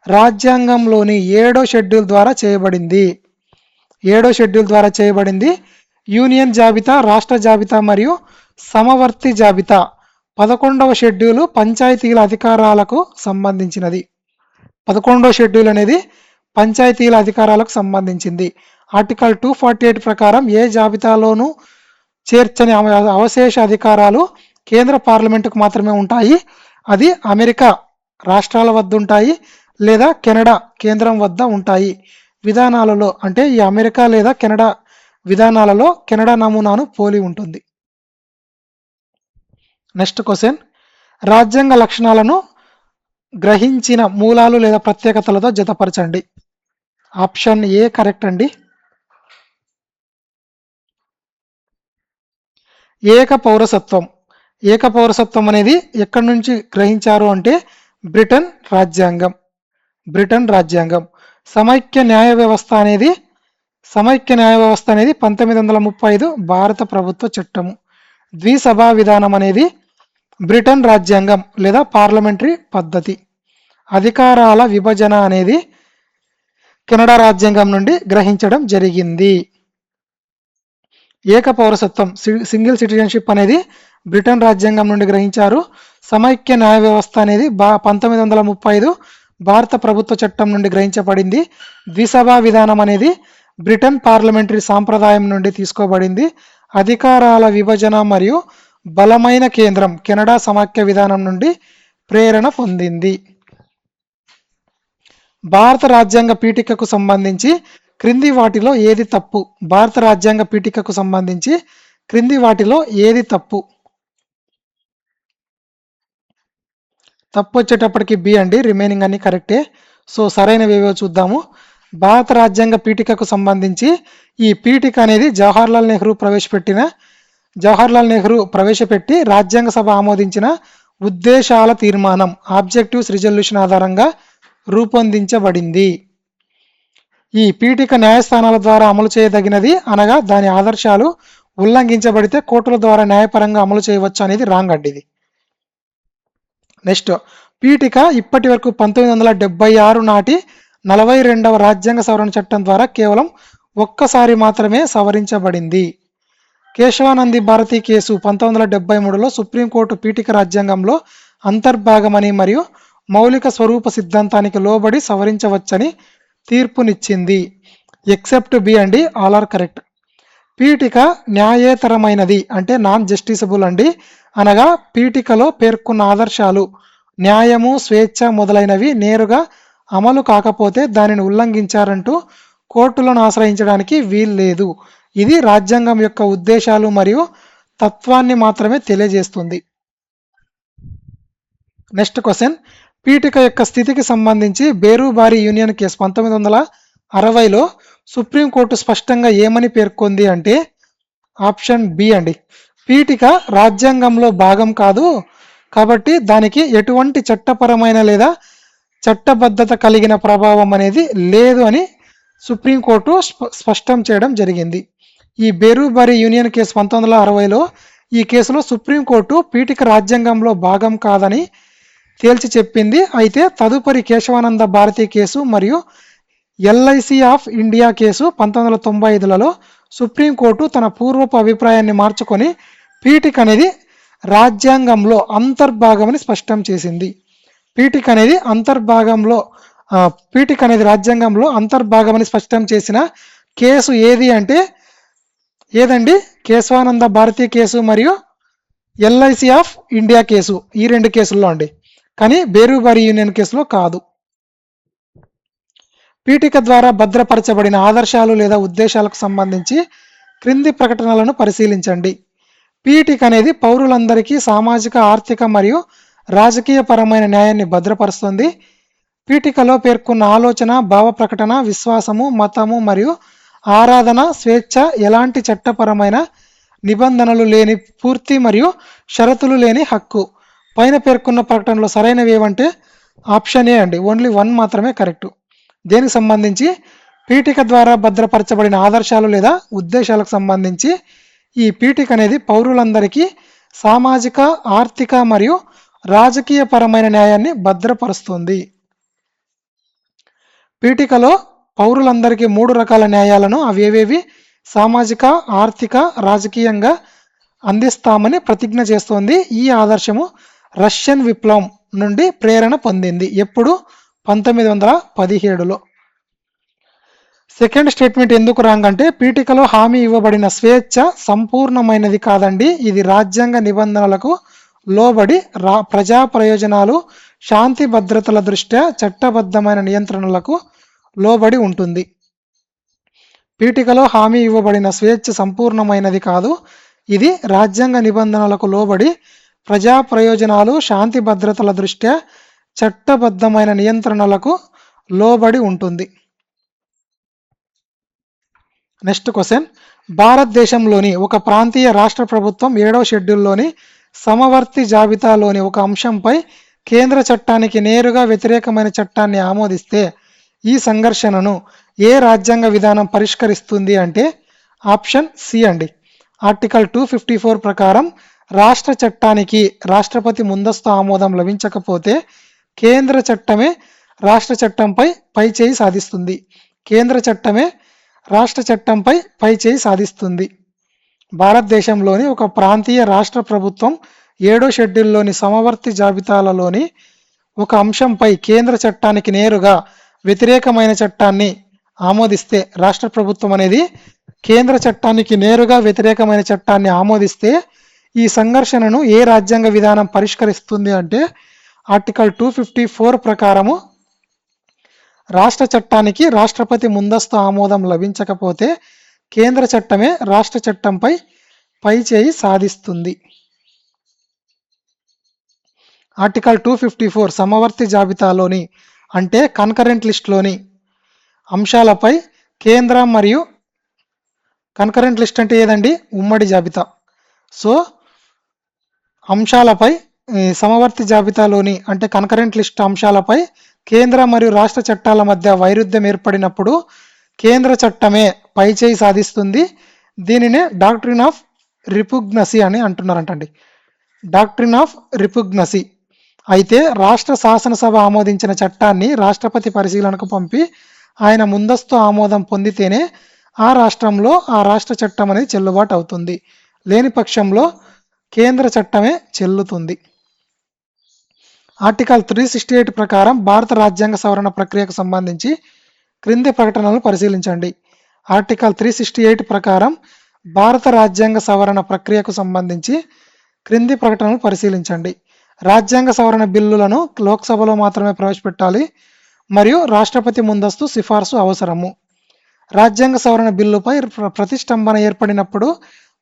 రాజ్యాంగంలోని 7వ షెడ్యూల్ ద్వారా చేయబడింది. 7వ షెడ్యూల్ ద్వారా చేయబడింది. యూనియన్ జాబితా, రాష్ట్ర జాబితా మరియు సమవర్తి జాబితా 11వ షెడ్యూలు పంచాయతీల అధికారాలకు సంబంధించినది. 11వ షెడ్యూల్ అనేది పంచాయతీల అధికారాలకు సంబంధించింది. ఆర్టికల్ 248 ప్రకారం ఏ జాబితాలోనూ చేర్చని అవశేష అధికారాలు కేంద్ర పార్లమెంటుకు మాత్రమే ఉంటాయి. అది అమెరికా రాష్ట్రాల వద్ద ఉంటాయి లేదా కెనడా కేంద్రం వద్ద ఉంటాయి. విధానాలలో అంటే ఈ అమెరికా లేదా కెనడా విధానాలలో కెనడా నమూనాను పోలి ఉంటుంది. నెక్స్ట్ క్వశ్చన్, రాజ్యాంగ లక్షణాలను గ్రహించిన మూలాలు లేదా ప్రత్యేకతలతో జతపరచండి. ఆప్షన్ ఏ కరెక్ట్ అండి. ఏక పౌరసత్వం అనేది ఎక్కడి నుంచి గ్రహించారు అంటే బ్రిటన్ రాజ్యాంగం. సమైక్య న్యాయ వ్యవస్థ అనేది 1935 భారత ప్రభుత్వ చట్టము. ద్విసభా విధానం అనేది బ్రిటన్ రాజ్యాంగం లేదా పార్లమెంటరీ పద్ధతి. అధికారాల విభజన అనేది కెనడా రాజ్యాంగం నుండి గ్రహించడం జరిగింది. ఏక పౌరసత్వం సింగిల్ సిటిజన్షిప్ అనేది బ్రిటన్ రాజ్యాంగం నుండి గ్రహించారు. సమైక్య న్యాయ వ్యవస్థ అనేది 1935 భారత ప్రభుత్వ చట్టం నుండి గ్రహించబడింది. ద్విసభా విధానం అనేది బ్రిటన్ పార్లమెంటరీ సాంప్రదాయం నుండి తీసుకోబడింది. అధికారాల విభజన మరియు బలమైన కేంద్రం కెనడా సమాఖ్య విధానం నుండి ప్రేరణ పొందింది. భారత రాజ్యాంగ పీఠికకు సంబంధించి క్రింది వాటిలో ఏది తప్పు? భారత రాజ్యాంగ పీఠికకు సంబంధించి క్రింది వాటిలో ఏది తప్పు? తప్పు వచ్చేటప్పటికి బి అండి. రిమైనింగ్ అన్ని కరెక్టే. సో సరైనవి ఏవో చూద్దాము. భారత రాజ్యాంగ పీఠికకు సంబంధించి ఈ పీఠిక అనేది జవహర్లాల్ నెహ్రూ ప్రవేశపెట్టి రాజ్యాంగ సభ ఆమోదించిన ఉద్దేశాల తీర్మానం ఆబ్జెక్టివ్స్ రిజల్యూషన్ ఆధారంగా రూపొందించబడింది. ఈ పీఠిక న్యాయస్థానాల ద్వారా అమలు చేయదగినది అనగా దాని ఆదర్శాలు ఉల్లంఘించబడితే కోర్టుల ద్వారా న్యాయపరంగా అమలు చేయవచ్చు అనేది రాంగ్ అండి ఇది. నెక్స్ట్, పీఠిక ఇప్పటి వరకు 1976 నాటి 42వ రాజ్యాంగ సవరణ చట్టం ద్వారా కేవలం ఒక్కసారి మాత్రమే సవరించబడింది. కేశవానంది భారతి కేసు 1973లో సుప్రీంకోర్టు పీఠిక రాజ్యాంగంలో అంతర్భాగమని మరియు మౌలిక స్వరూప సిద్ధాంతానికి లోబడి సవరించవచ్చని తీర్పునిచ్చింది. ఎక్సెప్ట్ బి అండి. All are correct. పీఠిక న్యాయేతరమైనది అంటే నాన్ జస్టిసబుల్ అండి. అనగా పీఠికలో పేర్కొన్న ఆదర్శాలు న్యాయము, స్వేచ్ఛ మొదలైనవి నేరుగా అమలు కాకపోతే దానిని ఉల్లంఘించారంటూ కోర్టులను ఆశ్రయించడానికి వీల్లేదు. ఇది రాజ్యాంగం యొక్క ఉద్దేశాలు మరియు తత్వాన్ని మాత్రమే తెలియజేస్తుంది. నెక్స్ట్ క్వశ్చన్, పీఠిక యొక్క స్థితికి సంబంధించి బేరుబారి యూనియన్ కేసు 1960లో సుప్రీంకోర్టు స్పష్టంగా ఏమని పేర్కొంది అంటే ఆప్షన్ బి అండి. పీఠిక రాజ్యాంగంలో భాగం కాదు కాబట్టి దానికి ఎటువంటి చట్టపరమైన లేదా చట్టబద్ధత కలిగిన ప్రభావం అనేది లేదు అని సుప్రీంకోర్టు స్పష్టం చేయడం జరిగింది. ఈ బేరుబారి యూనియన్ కేసు 1960లో ఈ కేసులో సుప్రీంకోర్టు పీఠిక రాజ్యాంగంలో భాగం కాదని తేల్చి చెప్పింది. అయితే తదుపరి కేశవానంద భారతి కేసు మరియు ఎల్ఐసి ఆఫ్ ఇండియా కేసు 1995లలో సుప్రీంకోర్టు తన పూర్వపు అభిప్రాయాన్ని మార్చుకొని పీఠిక అనేది రాజ్యాంగంలో అంతర్భాగమని స్పష్టం చేసింది. పీఠిక అనేది రాజ్యాంగంలో అంతర్భాగమని స్పష్టం చేసిన కేసు ఏది అంటే ఏదండి? కేశవానంద భారతి కేసు మరియు ఎల్ఐసి ఆఫ్ ఇండియా కేసు, ఈ రెండు కేసుల్లో అండి, కానీ బేరుబారి యూనియన్ కేసులో కాదు. పీఠిక ద్వారా భద్రపరచబడిన ఆదర్శాలు లేదా ఉద్దేశాలకు సంబంధించి క్రింది ప్రకటనలను పరిశీలించండి. పీఠిక అనేది పౌరులందరికీ సామాజిక, ఆర్థిక మరియు రాజకీయ పరమైన న్యాయాన్ని భద్రపరుస్తుంది. పీఠికలో పేర్కొన్న ఆలోచన, భావ ప్రకటన, విశ్వాసము, మతము మరియు ఆరాధన స్వేచ్ఛ ఎలాంటి చట్టపరమైన నిబంధనలు లేని పూర్తి మరియు షరతులు లేని హక్కు. పైన పేర్కొన్న ప్రకటనలో సరైనవి ఏవంటే ఆప్షన్ ఏ అండి, ఓన్లీ 1 మాత్రమే కరెక్ట్. దేనికి సంబంధించి? పీఠిక ద్వారా భద్రపరచబడిన ఆదర్శాలు లేదా ఉద్దేశాలకు సంబంధించి ఈ పీఠిక అనేది పౌరులందరికీ సామాజిక, ఆర్థిక మరియు రాజకీయ పరమైన న్యాయాన్ని భద్రపరుస్తుంది. పీఠికలో పౌరులందరికీ 3 రకాల న్యాయాలను అవేవేవి సామాజిక, ఆర్థిక, రాజకీయంగా అందిస్తామని ప్రతిజ్ఞ చేస్తోంది. ఈ ఆదర్శము రష్యన్ విప్లవం నుండి ప్రేరణ పొందింది. ఎప్పుడు? 1917లో. సెకండ్ స్టేట్మెంట్ ఎందుకు రాంగ్ అంటే పీఠికలో హామీ ఇవ్వబడిన స్వేచ్ఛ సంపూర్ణమైనది కాదండి. ఇది రాజ్యాంగ నిబంధనలకు లోబడి ప్రజా ప్రయోజనాలు, శాంతి భద్రతల దృష్ట్యా చట్టబద్ధమైన నియంత్రణలకు లోబడి ఉంటుంది. పీఠికలో హామీ ఇవ్వబడిన స్వేచ్ఛ సంపూర్ణమైనది కాదు, ఇది రాజ్యాంగ నిబంధనలకు లోబడి ప్రజా ప్రయోజనాలు, శాంతి భద్రతల దృష్ట్యా చట్టబద్ధమైన నియంత్రణలకు లోబడి ఉంటుంది. నెక్స్ట్ క్వశ్చన్, భారతదేశంలోని ఒక ప్రాంతీయ రాష్ట్ర ప్రభుత్వం 7వ షెడ్యూల్లోని సమవర్తి జాబితాలోని ఒక అంశంపై కేంద్ర చట్టానికి నేరుగా వ్యతిరేకమైన చట్టాన్ని ఆమోదిస్తే ఈ సంఘర్షణను ఏ రాజ్యాంగ విధానం పరిష్కరిస్తుంది అంటే ఆప్షన్ సి అండి. ఆర్టికల్ 254 ప్రకారం రాష్ట్ర చట్టానికి రాష్ట్రపతి ముందస్తు ఆమోదం లభించకపోతే కేంద్ర చట్టమే రాష్ట్ర చట్టంపై పైచేయి సాధిస్తుంది. కేంద్ర చట్టమే రాష్ట్ర చట్టంపై పైచేయి సాధిస్తుంది. భారతదేశంలోని ఒక ప్రాంతీయ రాష్ట్ర ప్రభుత్వం 7వ షెడ్యూల్లోని సమవర్తి జాబితాలలోని ఒక అంశంపై కేంద్ర చట్టానికి నేరుగా వ్యతిరేకమైన చట్టాన్ని ఆమోదిస్తే, రాష్ట్ర ప్రభుత్వం అనేది కేంద్ర చట్టానికి నేరుగా వ్యతిరేకమైన చట్టాన్ని ఆమోదిస్తే ఈ సంఘర్షణను ఏ రాజ్యాంగ విధానం పరిష్కరిస్తుంది అంటే ఆర్టికల్ 254 ప్రకారము రాష్ట్ర చట్టానికి రాష్ట్రపతి ముందస్తు ఆమోదం లభించకపోతే కేంద్ర చట్టమే రాష్ట్ర చట్టంపై పైచేయి సాధిస్తుంది. ఆర్టికల్ 254 సమవర్తి జాబితాలోని అంటే కన్కరెంట్ లిస్ట్లోని అంశాలపై కేంద్ర మరియు కన్కరెంట్ లిస్ట్ అంటే ఏదండి? ఉమ్మడి జాబితా. సో అంశాలపై సమవర్తి జాబితాలోని అంటే కన్కరెంట్ లిస్ట్ అంశాలపై కేంద్ర మరియు రాష్ట్ర చట్టాల మధ్య వైరుధ్యం ఏర్పడినప్పుడు కేంద్ర చట్టమే పైచేయి సాధిస్తుంది. దీనినే డాక్ట్రిన్ ఆఫ్ రిపుగ్నసీ అని అంటున్నారంటండి, డాక్ట్రిన్ ఆఫ్ రిపుగ్నసీ. అయితే రాష్ట్ర శాసనసభ ఆమోదించిన చట్టాన్ని రాష్ట్రపతి పరిశీలనకు పంపి ఆయన ముందస్తు ఆమోదం పొందితేనే ఆ రాష్ట్రంలో ఆ రాష్ట్ర చట్టం అనేది చెల్లుబాటు అవుతుంది. లేని పక్షంలో కేంద్ర చట్టమే చెల్లుతుంది. ఆర్టికల్ 368 ప్రకారం భారత రాజ్యాంగ సవరణ ప్రక్రియకు సంబంధించి క్రింది ప్రకటనలను పరిశీలించండి. ఆర్టికల్ 368 ప్రకారం భారత రాజ్యాంగ సవరణ ప్రక్రియకు సంబంధించి క్రింది ప్రకటనలు పరిశీలించండి. రాజ్యాంగ సవరణ బిల్లులను లోక్సభలో మాత్రమే ప్రవేశపెట్టాలి మరియు రాష్ట్రపతి ముందస్తు సిఫార్సు అవసరము. రాజ్యాంగ సవరణ బిల్లుపై ప్రతిష్టంభన ఏర్పడినప్పుడు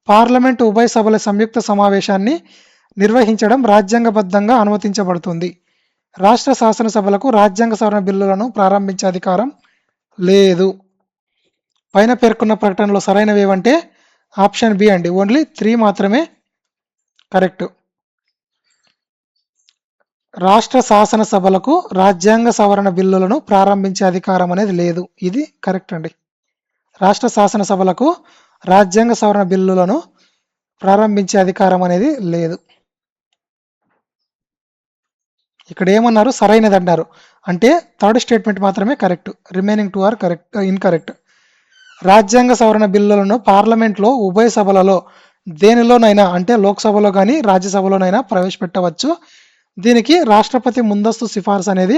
పార్లమెంటు ఉభయ సభల సంయుక్త సమావేశాన్ని నిర్వహించడం రాజ్యాంగబద్ధంగా అనుమతించబడుతుంది. రాష్ట్ర శాసనసభలకు రాజ్యాంగ సవరణ బిల్లులను ప్రారంభించే అధికారం లేదు. పైన పేర్కొన్న ప్రకటనలో సరైనవి ఏవంటే ఆప్షన్ బి అండి. ఓన్లీ 3 మాత్రమే కరెక్ట్. రాష్ట్ర శాసనసభలకు రాజ్యాంగ సవరణ బిల్లులను ప్రారంభించే అధికారం అనేది లేదు. ఇది కరెక్ట్ అండి. రాష్ట్ర శాసనసభలకు రాజ్యాంగ సవరణ బిల్లులను ప్రారంభించే అధికారం అనేది లేదు. ఇక్కడ ఏమన్నారు? సరైనది అన్నారు. అంటే థర్డ్ స్టేట్మెంట్ మాత్రమే correct. Remaining 2 are correct, incorrect. రాజ్యాంగ సవరణ బిల్లులను పార్లమెంట్లో ఉభయ సభలలో దేనిలోనైనా అంటే లోక్సభలో కానీ రాజ్యసభలోనైనా ప్రవేశపెట్టవచ్చు. దీనికి రాష్ట్రపతి ముందస్తు సిఫార్సు అనేది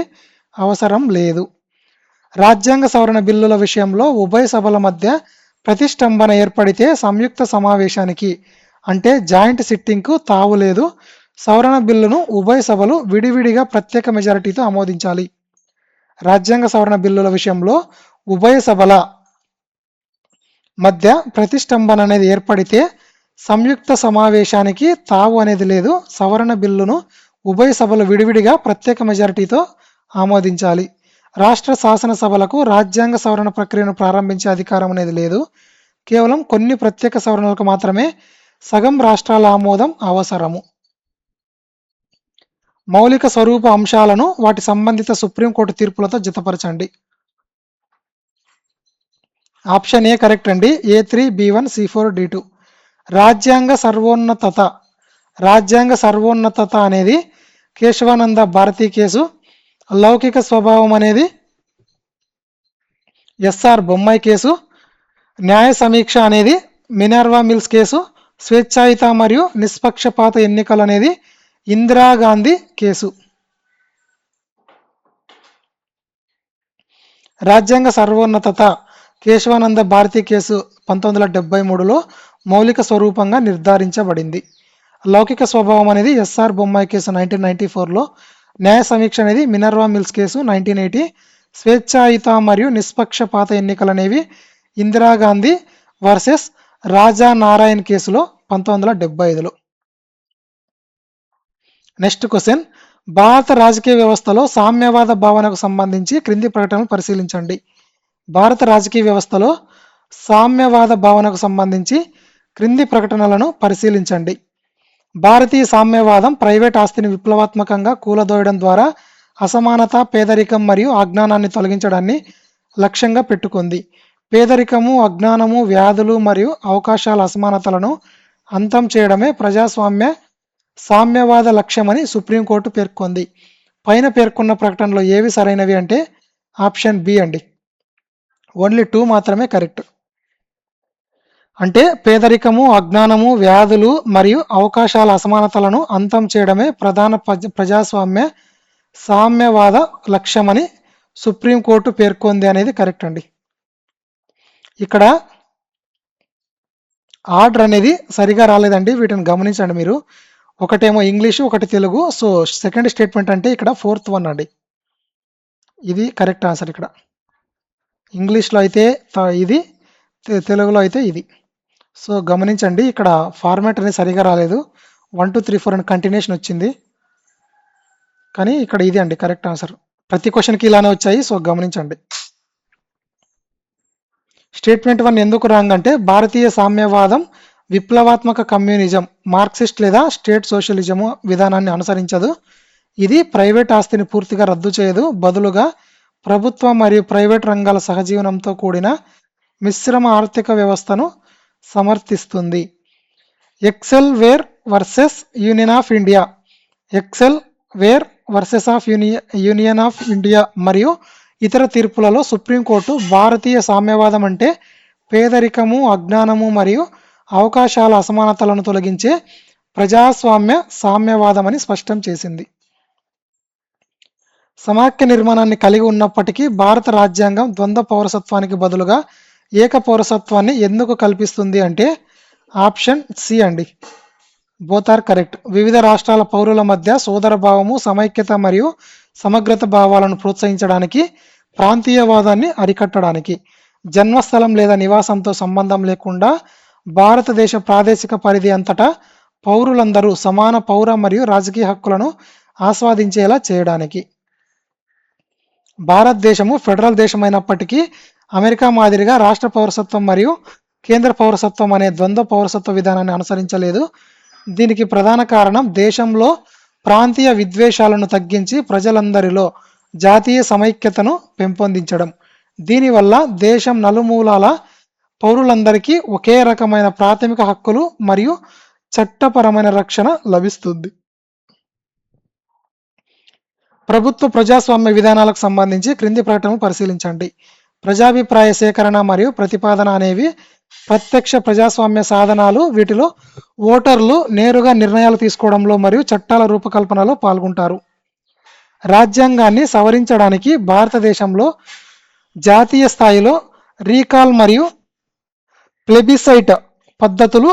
అవసరం లేదు. రాజ్యాంగ సవరణ బిల్లుల విషయంలో ఉభయ సభల మధ్య ప్రతిష్టంభన ఏర్పడితే సంయుక్త సమావేశానికి అంటే జాయింట్ సిట్టింగ్కు తావు లేదు. సవరణ బిల్లును ఉభయ సభలు విడివిడిగా ప్రత్యేక మెజారిటీతో ఆమోదించాలి. రాజ్యాంగ సవరణ బిల్లుల విషయంలో ఉభయ సభల మధ్య ప్రతిష్టంభన అనేది ఏర్పడితే సంయుక్త సమావేశానికి తావు అనేది లేదు. సవరణ బిల్లును ఉభయ సభలు విడివిడిగా ప్రత్యేక మెజారిటీతో ఆమోదించాలి. రాష్ట్ర శాసనసభలకు రాజ్యాంగ సవరణ ప్రక్రియను ప్రారంభించే అధికారం అనేది లేదు. కేవలం కొన్ని ప్రత్యేక సవరణలకు మాత్రమే సగం రాష్ట్రాల ఆమోదం అవసరము. మౌలిక స్వరూప అంశాలను వాటి సంబంధిత సుప్రీంకోర్టు తీర్పులతో జతపరచండి. ఆప్షన్ ఏ కరెక్ట్ అండి. A3, B1, C4, D2. రాజ్యాంగ సర్వోన్నతత అనేది కేశవానంద భారతి కేసు. లౌకిక స్వభావం అనేది ఎస్ఆర్ బొమ్మాయి కేసు. న్యాయ సమీక్ష అనేది మినర్వా మిల్స్ కేసు. స్వేచ్ఛాయుత మరియు నిష్పక్షపాత ఎన్నికలు అనేది ఇందిరాగాంధీ కేసు. రాజ్యాంగ సర్వోన్నతత కేశవానంద భారతి కేసు 1973లో మౌలిక స్వరూపంగా నిర్ధారించబడింది. లౌకిక స్వభావం అనేది ఎస్ఆర్ బొమ్మాయి కేసు 1994లో. న్యాయ సమీక్ష అనేది మినర్వా మిల్స్ కేసు 1980. స్వేచ్ఛాయుత మరియు నిష్పక్షపాత ఎన్నికలు అనేవి ఇందిరాగాంధీ వర్సెస్ రాజా నారాయణ్ కేసులో 1975లో. నెక్స్ట్ క్వశ్చన్, భారత రాజకీయ వ్యవస్థలో సామ్యవాద భావనకు సంబంధించి క్రింది ప్రకటనలు పరిశీలించండి. భారత రాజకీయ వ్యవస్థలో సామ్యవాద భావనకు సంబంధించి క్రింది ప్రకటనలను పరిశీలించండి. భారతీయ సామ్యవాదం ప్రైవేట్ ఆస్తిని విప్లవాత్మకంగా కూలదోయడం ద్వారా అసమానత, పేదరికం మరియు అజ్ఞానాన్ని తొలగించడాన్ని లక్ష్యంగా పెట్టుకుంది. పేదరికము, అజ్ఞానము, వ్యాధులు మరియు అవకాశాల అసమానతలను అంతం చేయడమే సామ్యవాద లక్ష్యమని సుప్రీంకోర్టు పేర్కొంది. పైన పేర్కొన్న ప్రకటనలో ఏవి సరైనవి అంటే ఆప్షన్ బి అండి. ఓన్లీ 2 మాత్రమే కరెక్ట్. అంటే పేదరికము, అజ్ఞానము, వ్యాధులు మరియు అవకాశాల అసమానతలను అంతం చేయడమే ప్రధాన సామ్యవాద లక్ష్యమని సుప్రీంకోర్టు పేర్కొంది అనేది కరెక్ట్ అండి. ఇక్కడ ఆర్డర్ అనేది సరిగా రాలేదండి, వీటిని గమనించండి మీరు. ఒకటేమో ఇంగ్లీషు, ఒకటి తెలుగు. సో సెకండ్ స్టేట్మెంట్ అంటే ఇక్కడ 4th వన్ అండి. ఇది కరెక్ట్ ఆన్సర్. ఇక్కడ ఇంగ్లీష్లో అయితే ఇది, తెలుగులో అయితే ఇది. సో గమనించండి, ఇక్కడ ఫార్మాట్ అనేది సరిగా రాలేదు. 1 2 3 4 అని కంటిన్యూషన్ వచ్చింది, కానీ ఇక్కడ ఇది అండి కరెక్ట్ ఆన్సర్. ప్రతి క్వశ్చన్కి ఇలానే వచ్చాయి. సో గమనించండి. స్టేట్మెంట్ 1 ఎందుకు రాంగ్ అంటే భారతీయ సామ్యవాదం విప్లవాత్మక కమ్యూనిజం, మార్క్సిస్ట్ లేదా స్టేట్ సోషలిజము విధానాన్ని అనుసరించదు. ఇది ప్రైవేట్ ఆస్తిని పూర్తిగా రద్దు చేయదు. బదులుగా ప్రభుత్వ మరియు ప్రైవేట్ రంగాల సహజీవనంతో కూడిన మిశ్రమ ఆర్థిక వ్యవస్థను సమర్థిస్తుంది. Excel Wear versus union of India, union of India మరియు ఇతర తీర్పులలో సుప్రీంకోర్టు భారతీయ సామ్యవాదం అంటే పేదరికము, అజ్ఞానము మరియు అవకాశాల అసమానతలను తొలగించే సామ్యవాదం అని స్పష్టం చేసింది. సమాఖ్య నిర్మాణాన్ని కలిగి ఉన్నప్పటికీ భారత రాజ్యాంగం ద్వంద్వ పౌరసత్వానికి బదులుగా ఏక పౌరసత్వాన్ని ఎందుకు కల్పిస్తుంది అంటే ఆప్షన్ సి అండి. Both are correct. వివిధ రాష్ట్రాల పౌరుల మధ్య సోదర భావము, సమైక్యత మరియు సమగ్రత భావాలను ప్రోత్సహించడానికి, ప్రాంతీయవాదాన్ని అరికట్టడానికి. జన్మస్థలం లేదా నివాసంతో సంబంధం లేకుండా భారతదేశ ప్రాదేశిక పరిధి అంతటా పౌరులందరూ సమాన పౌర మరియు రాజకీయ హక్కులను ఆస్వాదించేలా చేయడానికి. భారతదేశము ఫెడరల్ దేశమైనప్పటికీ అమెరికా మాదిరిగా రాష్ట్ర పౌరసత్వం మరియు కేంద్ర పౌరసత్వం అనే ద్వంద్వ పౌరసత్వ విధానాన్ని అనుసరించలేదు. దీనికి ప్రధాన కారణం దేశంలో ప్రాంతీయ విద్వేషాలను తగ్గించి ప్రజలందరిలో జాతీయ సమైక్యతను పెంపొందించడం. దీనివల్ల దేశం నలుమూలాల పౌరులందరికీ ఒకే రకమైన ప్రాథమిక హక్కులు మరియు చట్టపరమైన రక్షణ లభిస్తుంది. ప్రభుత్వ ప్రజాస్వామ్య విధానాలకు సంబంధించి క్రింది ప్రకటనలు పరిశీలించండి. ప్రజాభిప్రాయ సేకరణ మరియు ప్రతిపాదన అనేవి ప్రత్యక్ష ప్రజాస్వామ్య సాధనాలు. వీటిలో ఓటర్లు నేరుగా నిర్ణయాలు తీసుకోవడంలో మరియు చట్టాల రూపకల్పనలో పాల్గొంటారు. రాజ్యాంగాన్ని సవరించడానికి భారతదేశంలో జాతీయ స్థాయిలో రీకాల్ మరియు ప్లెబిసైట్ పద్ధతులు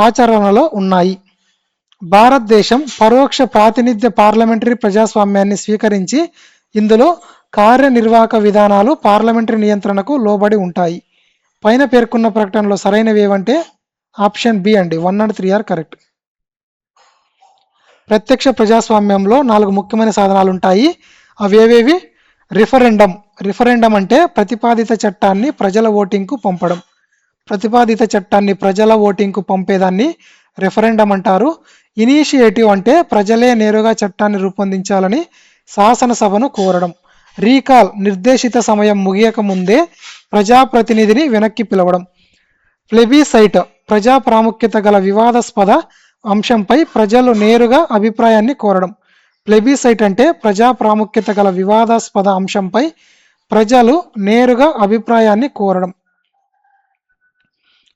ఆచరణలో ఉన్నాయి. భారతదేశం పరోక్ష ప్రాతినిధ్య పార్లమెంటరీ ప్రజాస్వామ్యాన్ని స్వీకరించి ఇందులో కార్యనిర్వాహక విధానాలు పార్లమెంటరీ నియంత్రణకు లోబడి ఉంటాయి. పైన పేర్కొన్న ప్రకటనలో సరైనవి ఏవంటే ఆప్షన్ బి అండి, 1 and 3 ఆర్ కరెక్ట్. ప్రత్యక్ష ప్రజాస్వామ్యంలో 4 ముఖ్యమైన సాధనాలు ఉంటాయి. అవి ఏవేవి? రిఫరెండం అంటే ప్రతిపాదిత చట్టాన్ని ప్రజల ఓటింగ్కు పంపడం. ప్రతిపాదిత చట్టాన్ని ప్రజల ఓటింగ్కు పంపేదాన్ని రెఫరెండం అంటారు. ఇనిషియేటివ్ అంటే ప్రజలే నేరుగా చట్టాన్ని రూపొందించాలని శాసనసభను కోరడం. రీకాల్ నిర్దేశిత సమయం ముగియక ముందే ప్రజాప్రతినిధిని వెనక్కి పిలవడం. ప్లెబిసైట్ ప్రజా ప్రాముఖ్యత గల వివాదాస్పద అంశంపై ప్రజలు నేరుగా అభిప్రాయాన్ని కోరడం. ప్లెబిసైట్ అంటే ప్రజా ప్రాముఖ్యత గల వివాదాస్పద అంశంపై ప్రజలు నేరుగా అభిప్రాయాన్ని కోరడం.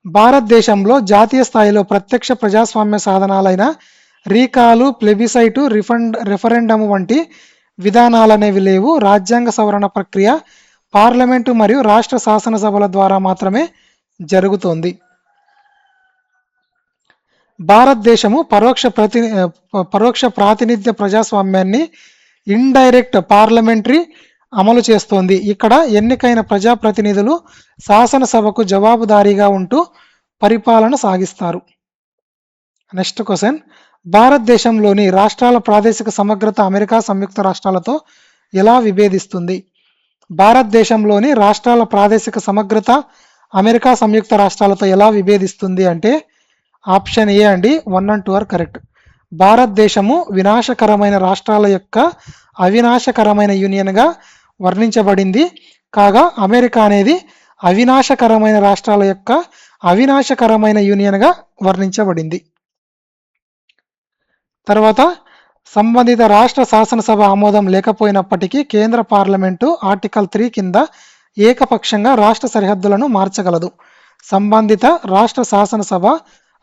భారతదేశంలో జాతీయ స్థాయిలో ప్రత్యక్ష ప్రజాస్వామ్య సాధనాలైన రీకాలు, ప్లెబిసైటు, రెఫరెండము వంటి విధానాలనేవి లేవు. రాజ్యాంగ సవరణ ప్రక్రియ పార్లమెంటు మరియు రాష్ట్ర శాసనసభల ద్వారా మాత్రమే జరుగుతోంది. భారతదేశము పరోక్ష ప్రాతినిధ్య ప్రజాస్వామ్యాన్ని ఇండైరెక్ట్ పార్లమెంటరీ అమలు చేస్తోంది. ఇక్కడ ఎన్నికైన ప్రజాప్రతినిధులు శాసనసభకు జవాబుదారీగా ఉంటూ పరిపాలన సాగిస్తారు. నెక్స్ట్ క్వశ్చన్, భారతదేశంలోని రాష్ట్రాల ప్రాదేశిక సమగ్రత అమెరికా సంయుక్త రాష్ట్రాలతో ఎలా విభేదిస్తుంది? భారతదేశంలోని రాష్ట్రాల ప్రాదేశిక సమగ్రత అమెరికా సంయుక్త రాష్ట్రాలతో ఎలా విభేదిస్తుంది అంటే ఆప్షన్ ఏ అండి, 1 and 2 ఆర్ కరెక్ట్. భారతదేశము వినాశకరమైన రాష్ట్రాల యొక్క అవినాశకరమైన యూనియన్గా వర్ణించబడింది. కాగా అమెరికా అనేది అవినాశకరమైన రాష్ట్రాల యొక్క అవినాశకరమైన యూనియన్గా వర్ణించబడింది. తర్వాత సంబంధిత రాష్ట్ర శాసనసభ ఆమోదం లేకపోయినప్పటికీ కేంద్ర పార్లమెంటు ఆర్టికల్ 3 కింద ఏకపక్షంగా రాష్ట్ర సరిహద్దులను మార్చగలదు. సంబంధిత రాష్ట్ర శాసనసభ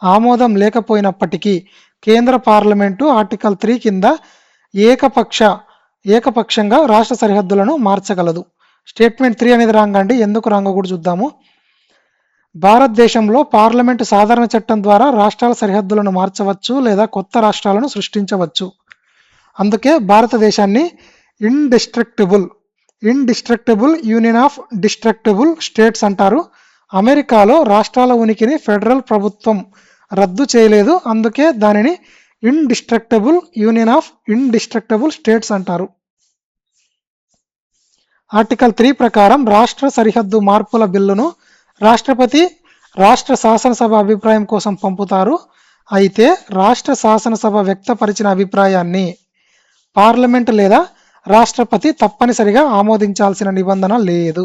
ఆమోదం లేకపోయినప్పటికీ కేంద్ర పార్లమెంటు ఆర్టికల్ 3 కింద ఏకపక్షంగా రాష్ట్ర సరిహద్దులను మార్చగలదు. స్టేట్మెంట్ 3 అనేది రాంగ్ అండి. ఎందుకు రాంగో కూడా చూద్దాము. భారతదేశంలో పార్లమెంటు సాధారణ చట్టం ద్వారా రాష్ట్రాల సరిహద్దులను మార్చవచ్చు లేదా కొత్త రాష్ట్రాలను సృష్టించవచ్చు. అందుకే భారతదేశాన్ని indestructible union of destructible states అంటారు. అమెరికాలో రాష్ట్రాల ఉనికిని ఫెడరల్ ప్రభుత్వం రద్దు చేయలేదు. అందుకే దానిని indestructible union of indestructible states అంటారు. ఆర్టికల్ 3 ప్రకారం రాష్ట్ర సరిహద్దు మార్పుల బిల్లును రాష్ట్రపతి రాష్ట్ర శాసనసభ అభిప్రాయం కోసం పంపుతారు. అయితే రాష్ట్ర శాసనసభ వ్యక్తపరిచిన అభిప్రాయాన్ని పార్లమెంట్ లేదా రాష్ట్రపతి తప్పనిసరిగా ఆమోదించాల్సిన నిబంధన లేదు.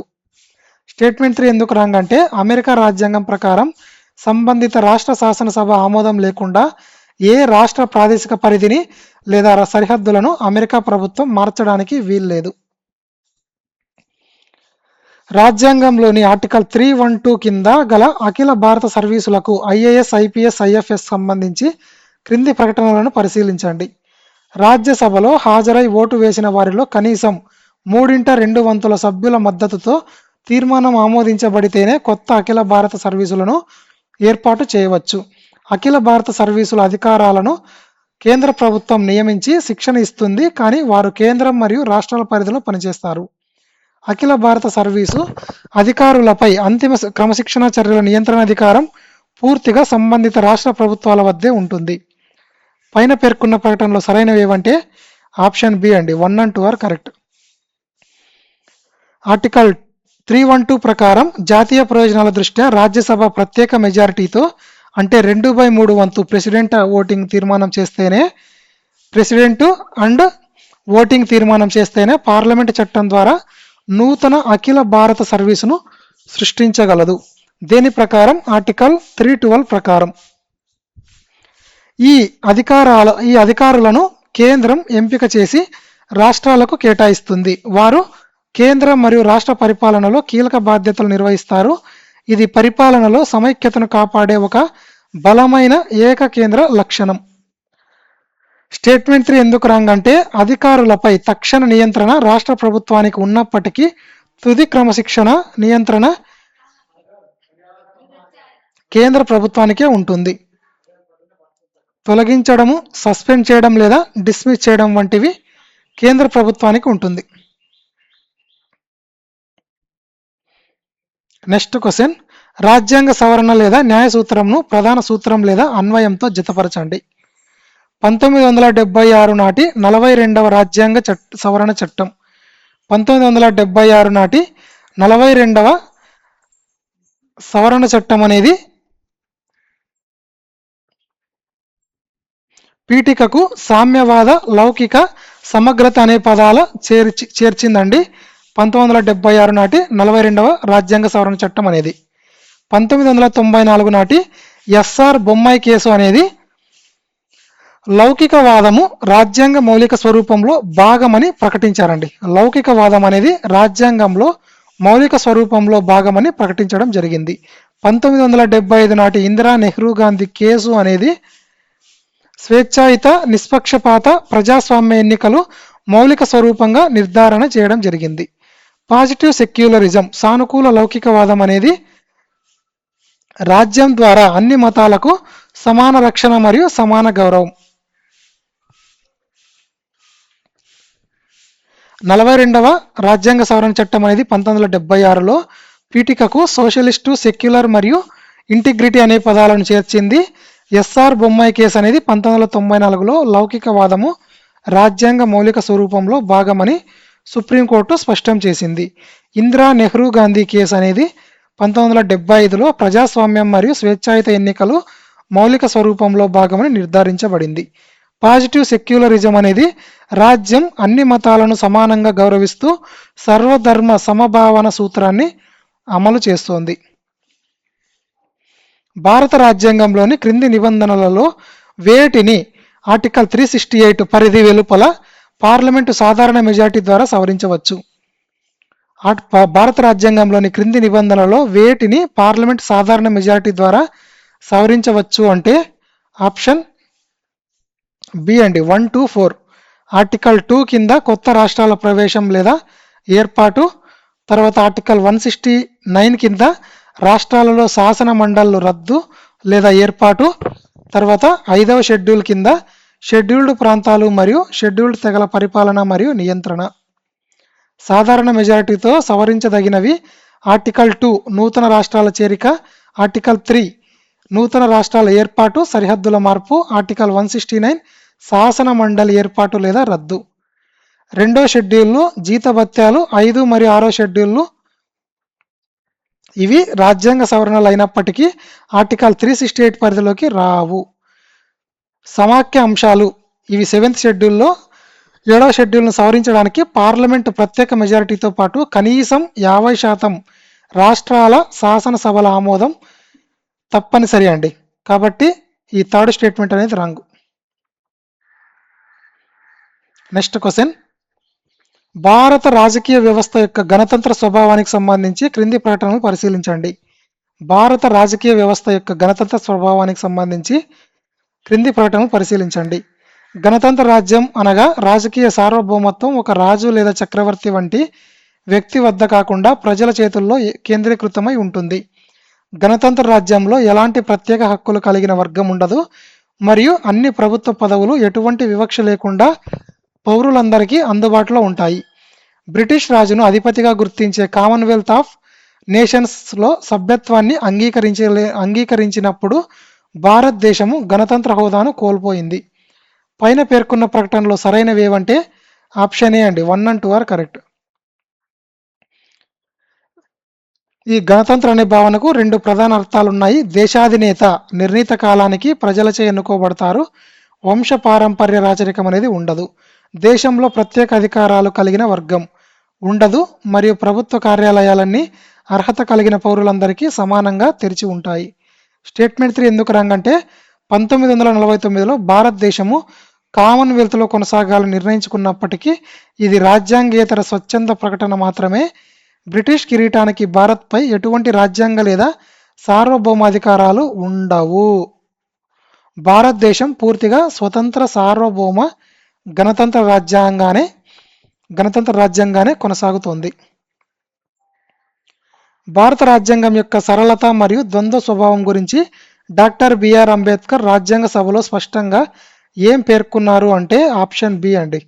స్టేట్మెంట్ 3 ఎందుకు రాంగ్ అంటే అమెరికా రాజ్యాంగం ప్రకారం సంబంధిత రాష్ట్ర శాసనసభ ఆమోదం లేకుండా ఏ రాష్ట్ర ప్రాదేశిక పరిధిని లేదా సరిహద్దులను అమెరికా ప్రభుత్వం మార్చడానికి వీల్లేదు. రాజ్యాంగంలోని ఆర్టికల్ 312 కింద గల అఖిల భారత సర్వీసులకు ఐఏఎస్, ఐపీఎస్, ఐఎఫ్ఎస్ సంబంధించి క్రింది ప్రకటనలను పరిశీలించండి. రాజ్యసభలో హాజరై ఓటు వేసిన వారిలో కనీసం 3/2 సభ్యుల మద్దతుతో తీర్మానం ఆమోదించబడితేనే కొత్త అఖిల భారత సర్వీసులను ఏర్పాటు చేయవచ్చు. అఖిల భారత సర్వీసుల అధికారాలను కేంద్ర ప్రభుత్వం నియమించి శిక్షణ ఇస్తుంది, కానీ వారు కేంద్రం మరియు రాష్ట్రాల పరిధిలో పనిచేస్తారు. అఖిల భారత సర్వీసు అధికారులపై అంతిమ క్రమశిక్షణా చర్యల నియంత్రణ అధికారం పూర్తిగా సంబంధిత రాష్ట్ర ప్రభుత్వాల వద్దే ఉంటుంది. పైన పేర్కొన్న ప్రకటనలో సరైనవి ఏవంటే ఆప్షన్ బి అండి, 1 and 2 ఆర్ కరెక్ట్. ఆర్టికల్ 312 ప్రకారం జాతీయ ప్రయోజనాల దృష్ట్యా రాజ్యసభ ప్రత్యేక మెజారిటీతో అంటే 2/3 వంతు ప్రెసిడెంట్ ఓటింగ్ తీర్మానం చేస్తేనే పార్లమెంటు చట్టం ద్వారా నూతన అఖిల భారత సర్వీసును సృష్టించగలదు. దేని ప్రకారం? ఆర్టికల్ 312 ప్రకారం. ఈ అధికారులను కేంద్రం ఎంపిక చేసి రాష్ట్రాలకు కేటాయిస్తుంది. వారు కేంద్ర మరియు రాష్ట్ర పరిపాలనలో కీలక బాధ్యతలు నిర్వహిస్తారు. ఇది పరిపాలనలో సమైక్యతను కాపాడే ఒక బలమైన ఏకకేంద్ర లక్షణం. స్టేట్మెంట్ 3 ఎందుకు రాంగ్ అంటే అధికారులపై తక్షణ నియంత్రణ రాష్ట్ర ప్రభుత్వానికి ఉన్నప్పటికీ తుది క్రమశిక్షణ నియంత్రణ కేంద్ర ప్రభుత్వానికే ఉంటుంది. తొలగించడము, సస్పెండ్ చేయడం లేదా డిస్మిస్ చేయడం వంటివి కేంద్ర ప్రభుత్వానికి ఉంటుంది. నెక్స్ట్ క్వశ్చన్, రాజ్యాంగ సవరణ లేదా న్యాయ సూత్రంను ప్రధాన సూత్రం లేదా అన్వయంతో జతపరచండి. 1976 నాటి 42వ రాజ్యాంగ సవరణ చట్టం. 1976 నాటి 42వ సవరణ చట్టం అనేది పీఠికకు సామ్యవాద, లౌకిక, సమగ్రత అనే పదాల చేర్చిందండి. 1976 నాటి 42వ రాజ్యాంగ సవరణ చట్టం అనేది. 1994 నాటి ఎస్ఆర్ బొమ్మాయి కేసు అనేది లౌకికవాదము రాజ్యాంగ మౌలిక స్వరూపంలో భాగమని ప్రకటించారండి. లౌకికవాదం అనేది రాజ్యాంగంలో మౌలిక స్వరూపంలో భాగమని ప్రకటించడం జరిగింది. 1975 నాటి ఇందిరా నెహ్రూ గాంధీ కేసు అనేది స్వేచ్ఛాయుత, నిష్పక్షపాత ప్రజాస్వామ్య ఎన్నికలు మౌలిక స్వరూపంగా నిర్ధారణ చేయడం జరిగింది. పాజిటివ్ సెక్యులరిజం, సానుకూల లౌకికవాదం అనేది రాజ్యం ద్వారా అన్ని మతాలకు సమాన రక్షణ మరియు సమాన గౌరవం. 42వ రాజ్యాంగ సవరణ చట్టం అనేది 1976లో పీఠికకు సోషలిస్టు, సెక్యులర్ మరియు ఇంటిగ్రిటీ అనే పదాలను చేర్చింది. ఎస్ఆర్ బొమ్మాయి కేసు అనేది 1994లో లౌకికవాదము రాజ్యాంగ మౌలిక స్వరూపంలో భాగమని సుప్రీంకోర్టు స్పష్టం చేసింది. ఇందిరా నెహ్రూ గాంధీ కేసు అనేది 1975లో ప్రజాస్వామ్యం మరియు స్వేచ్ఛాయుత ఎన్నికలు మౌలిక స్వరూపంలో భాగమని నిర్ధారించబడింది. పాజిటివ్ సెక్యులరిజం అనేది రాజ్యం అన్ని మతాలను సమానంగా గౌరవిస్తూ సర్వధర్మ సమభావన సూత్రాన్ని అమలు చేస్తోంది. భారత రాజ్యాంగంలోని క్రింది నిబంధనలలో వేటిని ఆర్టికల్ 368 పరిధి వెలుపల పార్లమెంటు సాధారణ మెజారిటీ ద్వారా సవరించవచ్చు? భారత రాజ్యాంగంలోని క్రింది నిబంధనలలో వేటిని పార్లమెంటు సాధారణ మెజారిటీ ద్వారా సవరించవచ్చు అంటే ఆప్షన్ బి అండి, 1 to 4. ఆర్టికల్ 2 కింద కొత్త రాష్ట్రాల ప్రవేశం లేదా ఏర్పాటు. తర్వాత ఆర్టికల్ 169 కింద రాష్ట్రాలలో శాసన మండళ్లు రద్దు లేదా ఏర్పాటు. తర్వాత 5వ షెడ్యూల్ కింద షెడ్యూల్డ్ ప్రాంతాలు మరియు షెడ్యూల్డ్ తెగల పరిపాలన మరియు నియంత్రణ. సాధారణ మెజారిటీతో సవరించదగినవి ఆర్టికల్ 2 నూతన రాష్ట్రాల చేరిక, ఆర్టికల్ 3 నూతన రాష్ట్రాల ఏర్పాటు, సరిహద్దుల మార్పు, ఆర్టికల్ 169 శాసన మండలి ఏర్పాటు లేదా రద్దు. 2వ షెడ్యూల్లో జీతభత్యాలు, 5 మరియు 6వ షెడ్యూల్లో ఇవి రాజ్యాంగ సవరణలు అయినప్పటికీ ఆర్టికల్ 368 పరిధిలోకి రావు. సమాఖ్య అంశాలు ఇవి 7th షెడ్యూల్లో. 7వ షెడ్యూల్ను సవరించడానికి పార్లమెంటు ప్రత్యేక మెజారిటీతో పాటు కనీసం 50% రాష్ట్రాల శాసనసభల ఆమోదం తప్పనిసరి అండి. కాబట్టి ఈ థర్డ్ స్టేట్మెంట్ అనేది రాంగ్. నెక్స్ట్ క్వశ్చన్, భారత రాజకీయ వ్యవస్థ యొక్క గణతంత్ర స్వభావానికి సంబంధించి క్రింది ప్రకటనలు పరిశీలించండి. భారత రాజకీయ వ్యవస్థ యొక్క గణతంత్ర స్వభావానికి సంబంధించి క్రింది ప్రకటనలు పరిశీలించండి. గణతంత్ర రాజ్యం అనగా రాజకీయ సార్వభౌమత్వం ఒక రాజు లేదా చక్రవర్తి వంటి వ్యక్తి వద్ద కాకుండా ప్రజల చేతుల్లో కేంద్రీకృతమై ఉంటుంది. గణతంత్ర రాజ్యంలో ఎలాంటి ప్రత్యేక హక్కులు కలిగిన వర్గం ఉండదు మరియు అన్ని ప్రభుత్వ పదవులు ఎటువంటి వివక్ష లేకుండా పౌరులందరికీ అందుబాటులో ఉంటాయి. బ్రిటిష్ రాజును అధిపతిగా గుర్తించే కామన్వెల్త్ ఆఫ్ నేషన్స్లో సభ్యత్వాన్ని అంగీకరించినప్పుడు భారతదేశము గణతంత్ర హోదాను కోల్పోయింది. పైన పేర్కొన్న ప్రకటనలో సరైనవి ఏవంటే ఆప్షన్ ఏ అండి, 1 and 2 ఆర్ కరెక్ట్. ఈ గణతంత్ర అనే భావనకు రెండు ప్రధాన అర్థాలు ఉన్నాయి. దేశాధినేత నిర్ణీత కాలానికి ప్రజలచే ఎన్నుకోబడతారు. వంశ పారంపర్య రాచరికం అనేది ఉండదు. దేశంలో ప్రత్యేక అధికారాలు కలిగిన వర్గం ఉండదు. మరియు ప్రభుత్వ కార్యాలయాలన్నీ అర్హత కలిగిన పౌరులందరికీ సమానంగా తెరిచి ఉంటాయి. స్టేట్మెంట్ 3 ఎందుకు రాంగ్ అంటే 1949లో భారతదేశము కామన్వెల్త్లో కొనసాగాలని నిర్ణయించుకున్నప్పటికీ ఇది రాజ్యాంగేతర స్వచ్ఛంద ప్రకటన మాత్రమే. బ్రిటిష్ కిరీటానికి భారత్పై ఎటువంటి రాజ్యాంగ లేదా సార్వభౌమాధికారాలు ఉండవు. భారతదేశం పూర్తిగా స్వతంత్ర సార్వభౌమ గణతంత్ర రాజ్యాంగానే కొనసాగుతోంది. భారత రాజ్యాంగం యొక్క సరళత మరియు ద్వంద్వ స్వభావం గురించి డాక్టర్ బిఆర్ అంబేద్కర్ రాజ్యాంగ సభలో స్పష్టంగా ఏం పేర్కొన్నారు అంటే ఆప్షన్ బి అండి.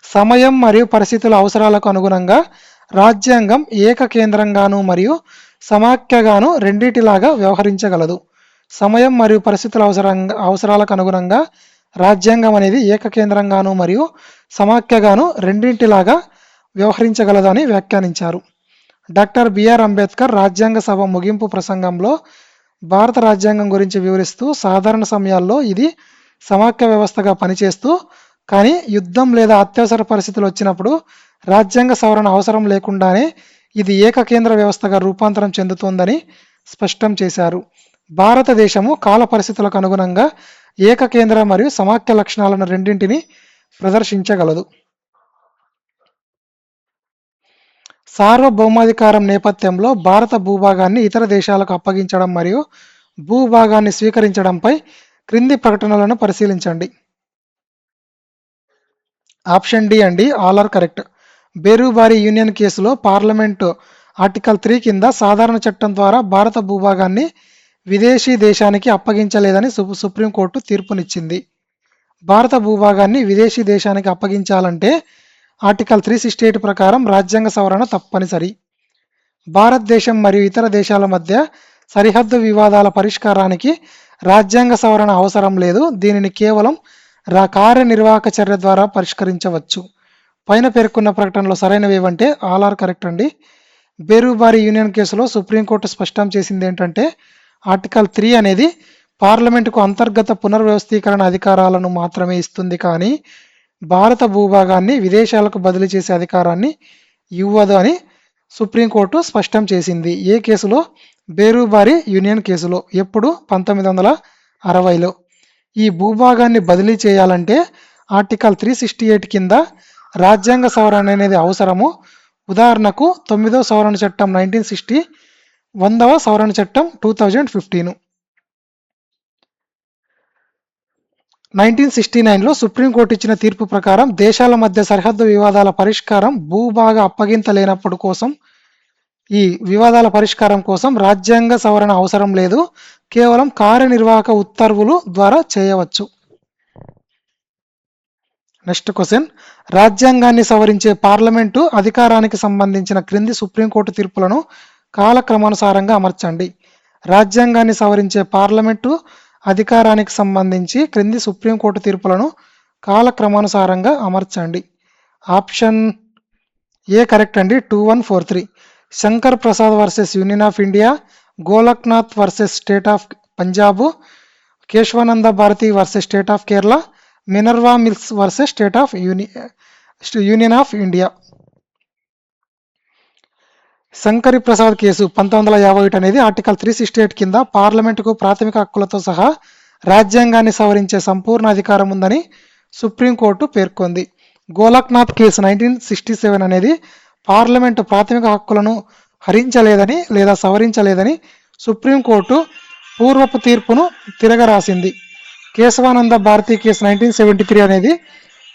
సమయం మరియు పరిస్థితుల అవసరాలకు అనుగుణంగా రాజ్యాంగం ఏకకేంద్రంగాను మరియు సమాఖ్యగాను రెండింటిలాగా వ్యవహరించగలదు. సమయం మరియు పరిస్థితుల అవసరాలకు అనుగుణంగా రాజ్యాంగం అనేది ఏకకేంద్రంగాను మరియు సమాఖ్యగాను రెండింటిలాగా వ్యవహరించగలదు అని వ్యాఖ్యానించారు. డాక్టర్ బిఆర్ అంబేద్కర్ రాజ్యాంగ సభ ముగింపు ప్రసంగంలో భారత రాజ్యాంగం గురించి వివరిస్తూ సాధారణ సమయాల్లో ఇది సమాఖ్య వ్యవస్థగా పనిచేస్తూ కానీ యుద్ధం లేదా అత్యవసర పరిస్థితులు వచ్చినప్పుడు రాజ్యాంగ సవరణ అవసరం లేకుండానే ఇది ఏకకేంద్ర వ్యవస్థగా రూపాంతరం చెందుతోందని స్పష్టం చేశారు. భారతదేశము కాల పరిస్థితులకు అనుగుణంగా ఏకకేంద్ర మరియు సమాఖ్య లక్షణాలను రెండింటిని ప్రదర్శించగలదు. సార్వభౌమాధికారం నేపథ్యంలో భారత భూభాగాన్ని ఇతర దేశాలకు అప్పగించడం మరియు భూభాగాన్ని స్వీకరించడంపై క్రింది ప్రకటనలను పరిశీలించండి. ఆప్షన్ డి అండి, ఆల్ ఆర్ కరెక్ట్. బేరుబారి యూనియన్ కేసులో పార్లమెంటు ఆర్టికల్ 3 కింద సాధారణ చట్టం ద్వారా భారత భూభాగాన్ని విదేశీ దేశానికి అప్పగించలేదని సుప్రీంకోర్టు తీర్పునిచ్చింది. భారత భూభాగాన్ని విదేశీ దేశానికి అప్పగించాలంటే ఆర్టికల్ 368 ప్రకారం రాజ్యాంగ సవరణ తప్పనిసరి. భారతదేశం మరియు ఇతర దేశాల మధ్య సరిహద్దు వివాదాల పరిష్కారానికి రాజ్యాంగ సవరణ అవసరం లేదు. దీనిని కేవలం కార్యనిర్వాహక చర్య ద్వారా పరిష్కరించవచ్చు. పైన పేర్కొన్న ప్రకటనలో సరైనవి ఏవంటే ఆల్ ఆర్ కరెక్ట్ అండి. బేరుబారి యూనియన్ కేసులో సుప్రీంకోర్టు స్పష్టం చేసింది ఏంటంటే ఆర్టికల్ 3 అనేది పార్లమెంటుకు అంతర్గత పునర్వ్యవస్థీకరణ అధికారాలను మాత్రమే ఇస్తుంది కానీ భారత భూభాగాన్ని విదేశాలకు బదిలీ చేసే అధికారాన్ని ఇవ్వదు అని సుప్రీంకోర్టు స్పష్టం చేసింది. ఏ కేసులో? బేరుబారి యూనియన్ కేసులో. ఎప్పుడు? 1960లో. ఈ భూభాగాన్ని బదిలీ చేయాలంటే ఆర్టికల్ 368 కింద రాజ్యాంగ సవరణ అనేది అవసరము. ఉదాహరణకు 9వ సవరణ చట్టం 1960, 100వ సవరణ చట్టం 2015. 1969లో సుప్రీంకోర్టు ఇచ్చిన తీర్పు ప్రకారం దేశాల మధ్య సరిహద్దు వివాదాల పరిష్కారం భూభాగ అప్పగింత లేనప్పుడు కోసం ఈ వివాదాల పరిష్కారం కోసం రాజ్యాంగ సవరణ అవసరం లేదు. కేవలం కార్యనిర్వాహక ఉత్తర్వులు ద్వారా చేయవచ్చు. నెక్స్ట్ క్వశ్చన్, రాజ్యాంగాన్ని సవరించే పార్లమెంటు అధికారానికి సంబంధించిన క్రింది సుప్రీంకోర్టు తీర్పులను కాలక్రమానుసారంగా అమర్చండి. రాజ్యాంగాన్ని సవరించే పార్లమెంటు అధికారానికి సంబంధించి క్రింది సుప్రీంకోర్టు తీర్పులను కాలక్రమానుసారంగా అమర్చండి. ఆప్షన్ ఏ కరెక్ట్ అండి, 2143. Shankar Prasad versus union of India, Golaknath versus state of Punjab, Kesavananda Bharati versus state of Kerala, Minerva Mills versus state of Union of India. Shankari Prasad case 1951 అనేది ఆర్టికల్ 368 కింద పార్లమెంటుకు ప్రాథమిక హక్కులతో సహా రాజ్యాంగాన్ని సవరించే సంపూర్ణ అధికారం ఉందని సుప్రీంకోర్టు పేర్కొంది. గోలక్నాథ్ కేసు 1967 అనేది పార్లమెంటు ప్రాథమిక హక్కులను హరించలేదని లేదా సవరించలేదని సుప్రీంకోర్టు పూర్వపు తీర్పును తిరగరాసింది. కేశవానంద భారతి కేసు 1973 అనేది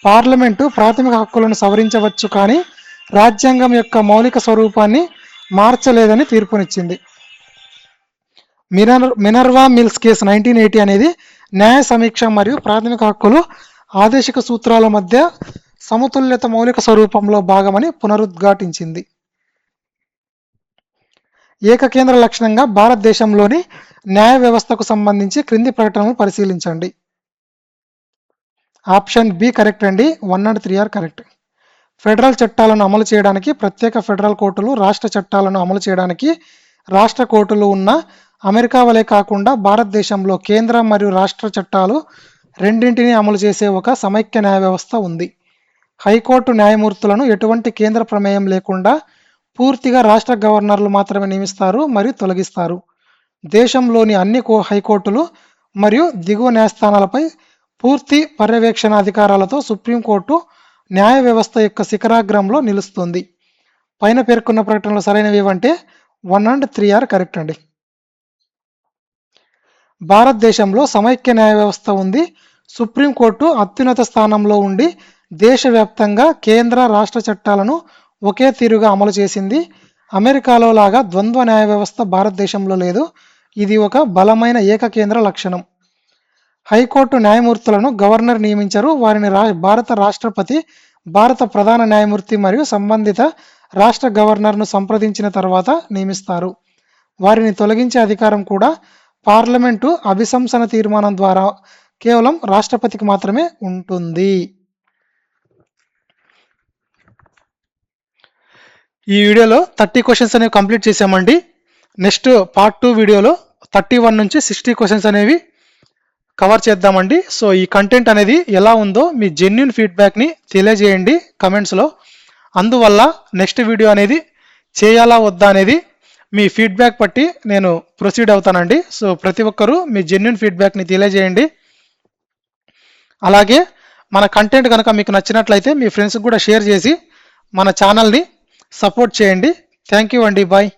పార్లమెంటు ప్రాథమిక హక్కులను సవరించవచ్చు కానీ రాజ్యాంగం యొక్క మౌలిక స్వరూపాన్ని మార్చలేదని తీర్పునిచ్చింది. మినర్వా మిల్స్ కేసు 1980 అనేది న్యాయ సమీక్ష మరియు ప్రాథమిక హక్కులు ఆదేశిక సూత్రాల మధ్య సమతుల్యత మౌలిక స్వరూపంలో భాగమని పునరుద్ఘాటించింది. ఏకకేంద్ర లక్షణంగా భారతదేశంలోని న్యాయ వ్యవస్థకు సంబంధించి క్రింది ప్రకటనలు పరిశీలించండి. ఆప్షన్ బి కరెక్ట్ అండి. 1 and 3 ఆర్ కరెక్ట్. ఫెడరల్ చట్టాలను అమలు చేయడానికి ప్రత్యేక ఫెడరల్ కోర్టులు, రాష్ట్ర చట్టాలను అమలు చేయడానికి రాష్ట్ర కోర్టులు ఉన్న అమెరికా వలె కాకుండా భారతదేశంలో కేంద్ర మరియు రాష్ట్ర చట్టాలు రెండింటినీ అమలు చేసే ఒక సమైక్య న్యాయ వ్యవస్థ ఉంది. హైకోర్టు న్యాయమూర్తులను ఎటువంటి కేంద్ర ప్రమేయం లేకుండా పూర్తిగా రాష్ట్ర గవర్నర్లు మాత్రమే నియమిస్తారు మరియు తొలగిస్తారు. దేశంలోని అన్ని హైకోర్టులు మరియు దిగువ న్యాయస్థానాలపై పూర్తి పర్యవేక్షణ అధికారాలతో సుప్రీంకోర్టు న్యాయ వ్యవస్థ యొక్క శిఖరాగ్రంలో నిలుస్తుంది. పైన పేర్కొన్న ప్రకటనలు సరైనవి ఏవంటే 1 and 3 ఆర్ కరెక్ట్ అండి. భారతదేశంలో సమైక్య న్యాయ వ్యవస్థ ఉంది. సుప్రీంకోర్టు అత్యున్నత స్థానంలో ఉండి దేశవ్యాప్తంగా కేంద్ర రాష్ట్ర చట్టాలను ఒకే తీరుగా అమలు చేసింది. అమెరికాలో లాగా ద్వంద్వ న్యాయ వ్యవస్థ భారతదేశంలో లేదు. ఇది ఒక బలమైన ఏకకేంద్ర లక్షణం. హైకోర్టు న్యాయమూర్తులను గవర్నర్ నియమించరు. వారిని భారత రాష్ట్రపతి, భారత ప్రధాన న్యాయమూర్తి మరియు సంబంధిత రాష్ట్ర గవర్నర్ను సంప్రదించిన తర్వాత నియమిస్తారు. వారిని తొలగించే అధికారం కూడా పార్లమెంటు అభిశంసన తీర్మానం ద్వారా కేవలం రాష్ట్రపతికి మాత్రమే ఉంటుంది. ఈ వీడియోలో 30 క్వశ్చన్స్ అనేవి కంప్లీట్ చేసామండి. నెక్స్ట్ పార్ట్ 2 వీడియోలో 31 నుంచి 60 క్వశ్చన్స్ అనేవి కవర్ చేద్దామండి. సో ఈ కంటెంట్ అనేది ఎలా ఉందో మీ జెన్యూన్ ఫీడ్బ్యాక్ని తెలియజేయండి కమెంట్స్లో. అందువల్ల నెక్స్ట్ వీడియో అనేది చేయాలా వద్దా అనేది మీ ఫీడ్బ్యాక్ బట్టి నేను ప్రొసీడ్ అవుతానండి. సో ప్రతి ఒక్కరూ మీ జెన్యూన్ ఫీడ్బ్యాక్ని తెలియజేయండి. అలాగే మన కంటెంట్ కనుక మీకు నచ్చినట్లయితే మీ ఫ్రెండ్స్కి కూడా షేర్ చేసి మన ఛానల్ని సపోర్ట్ చేయండి. థ్యాంక్ యూ అండి. బాయ్.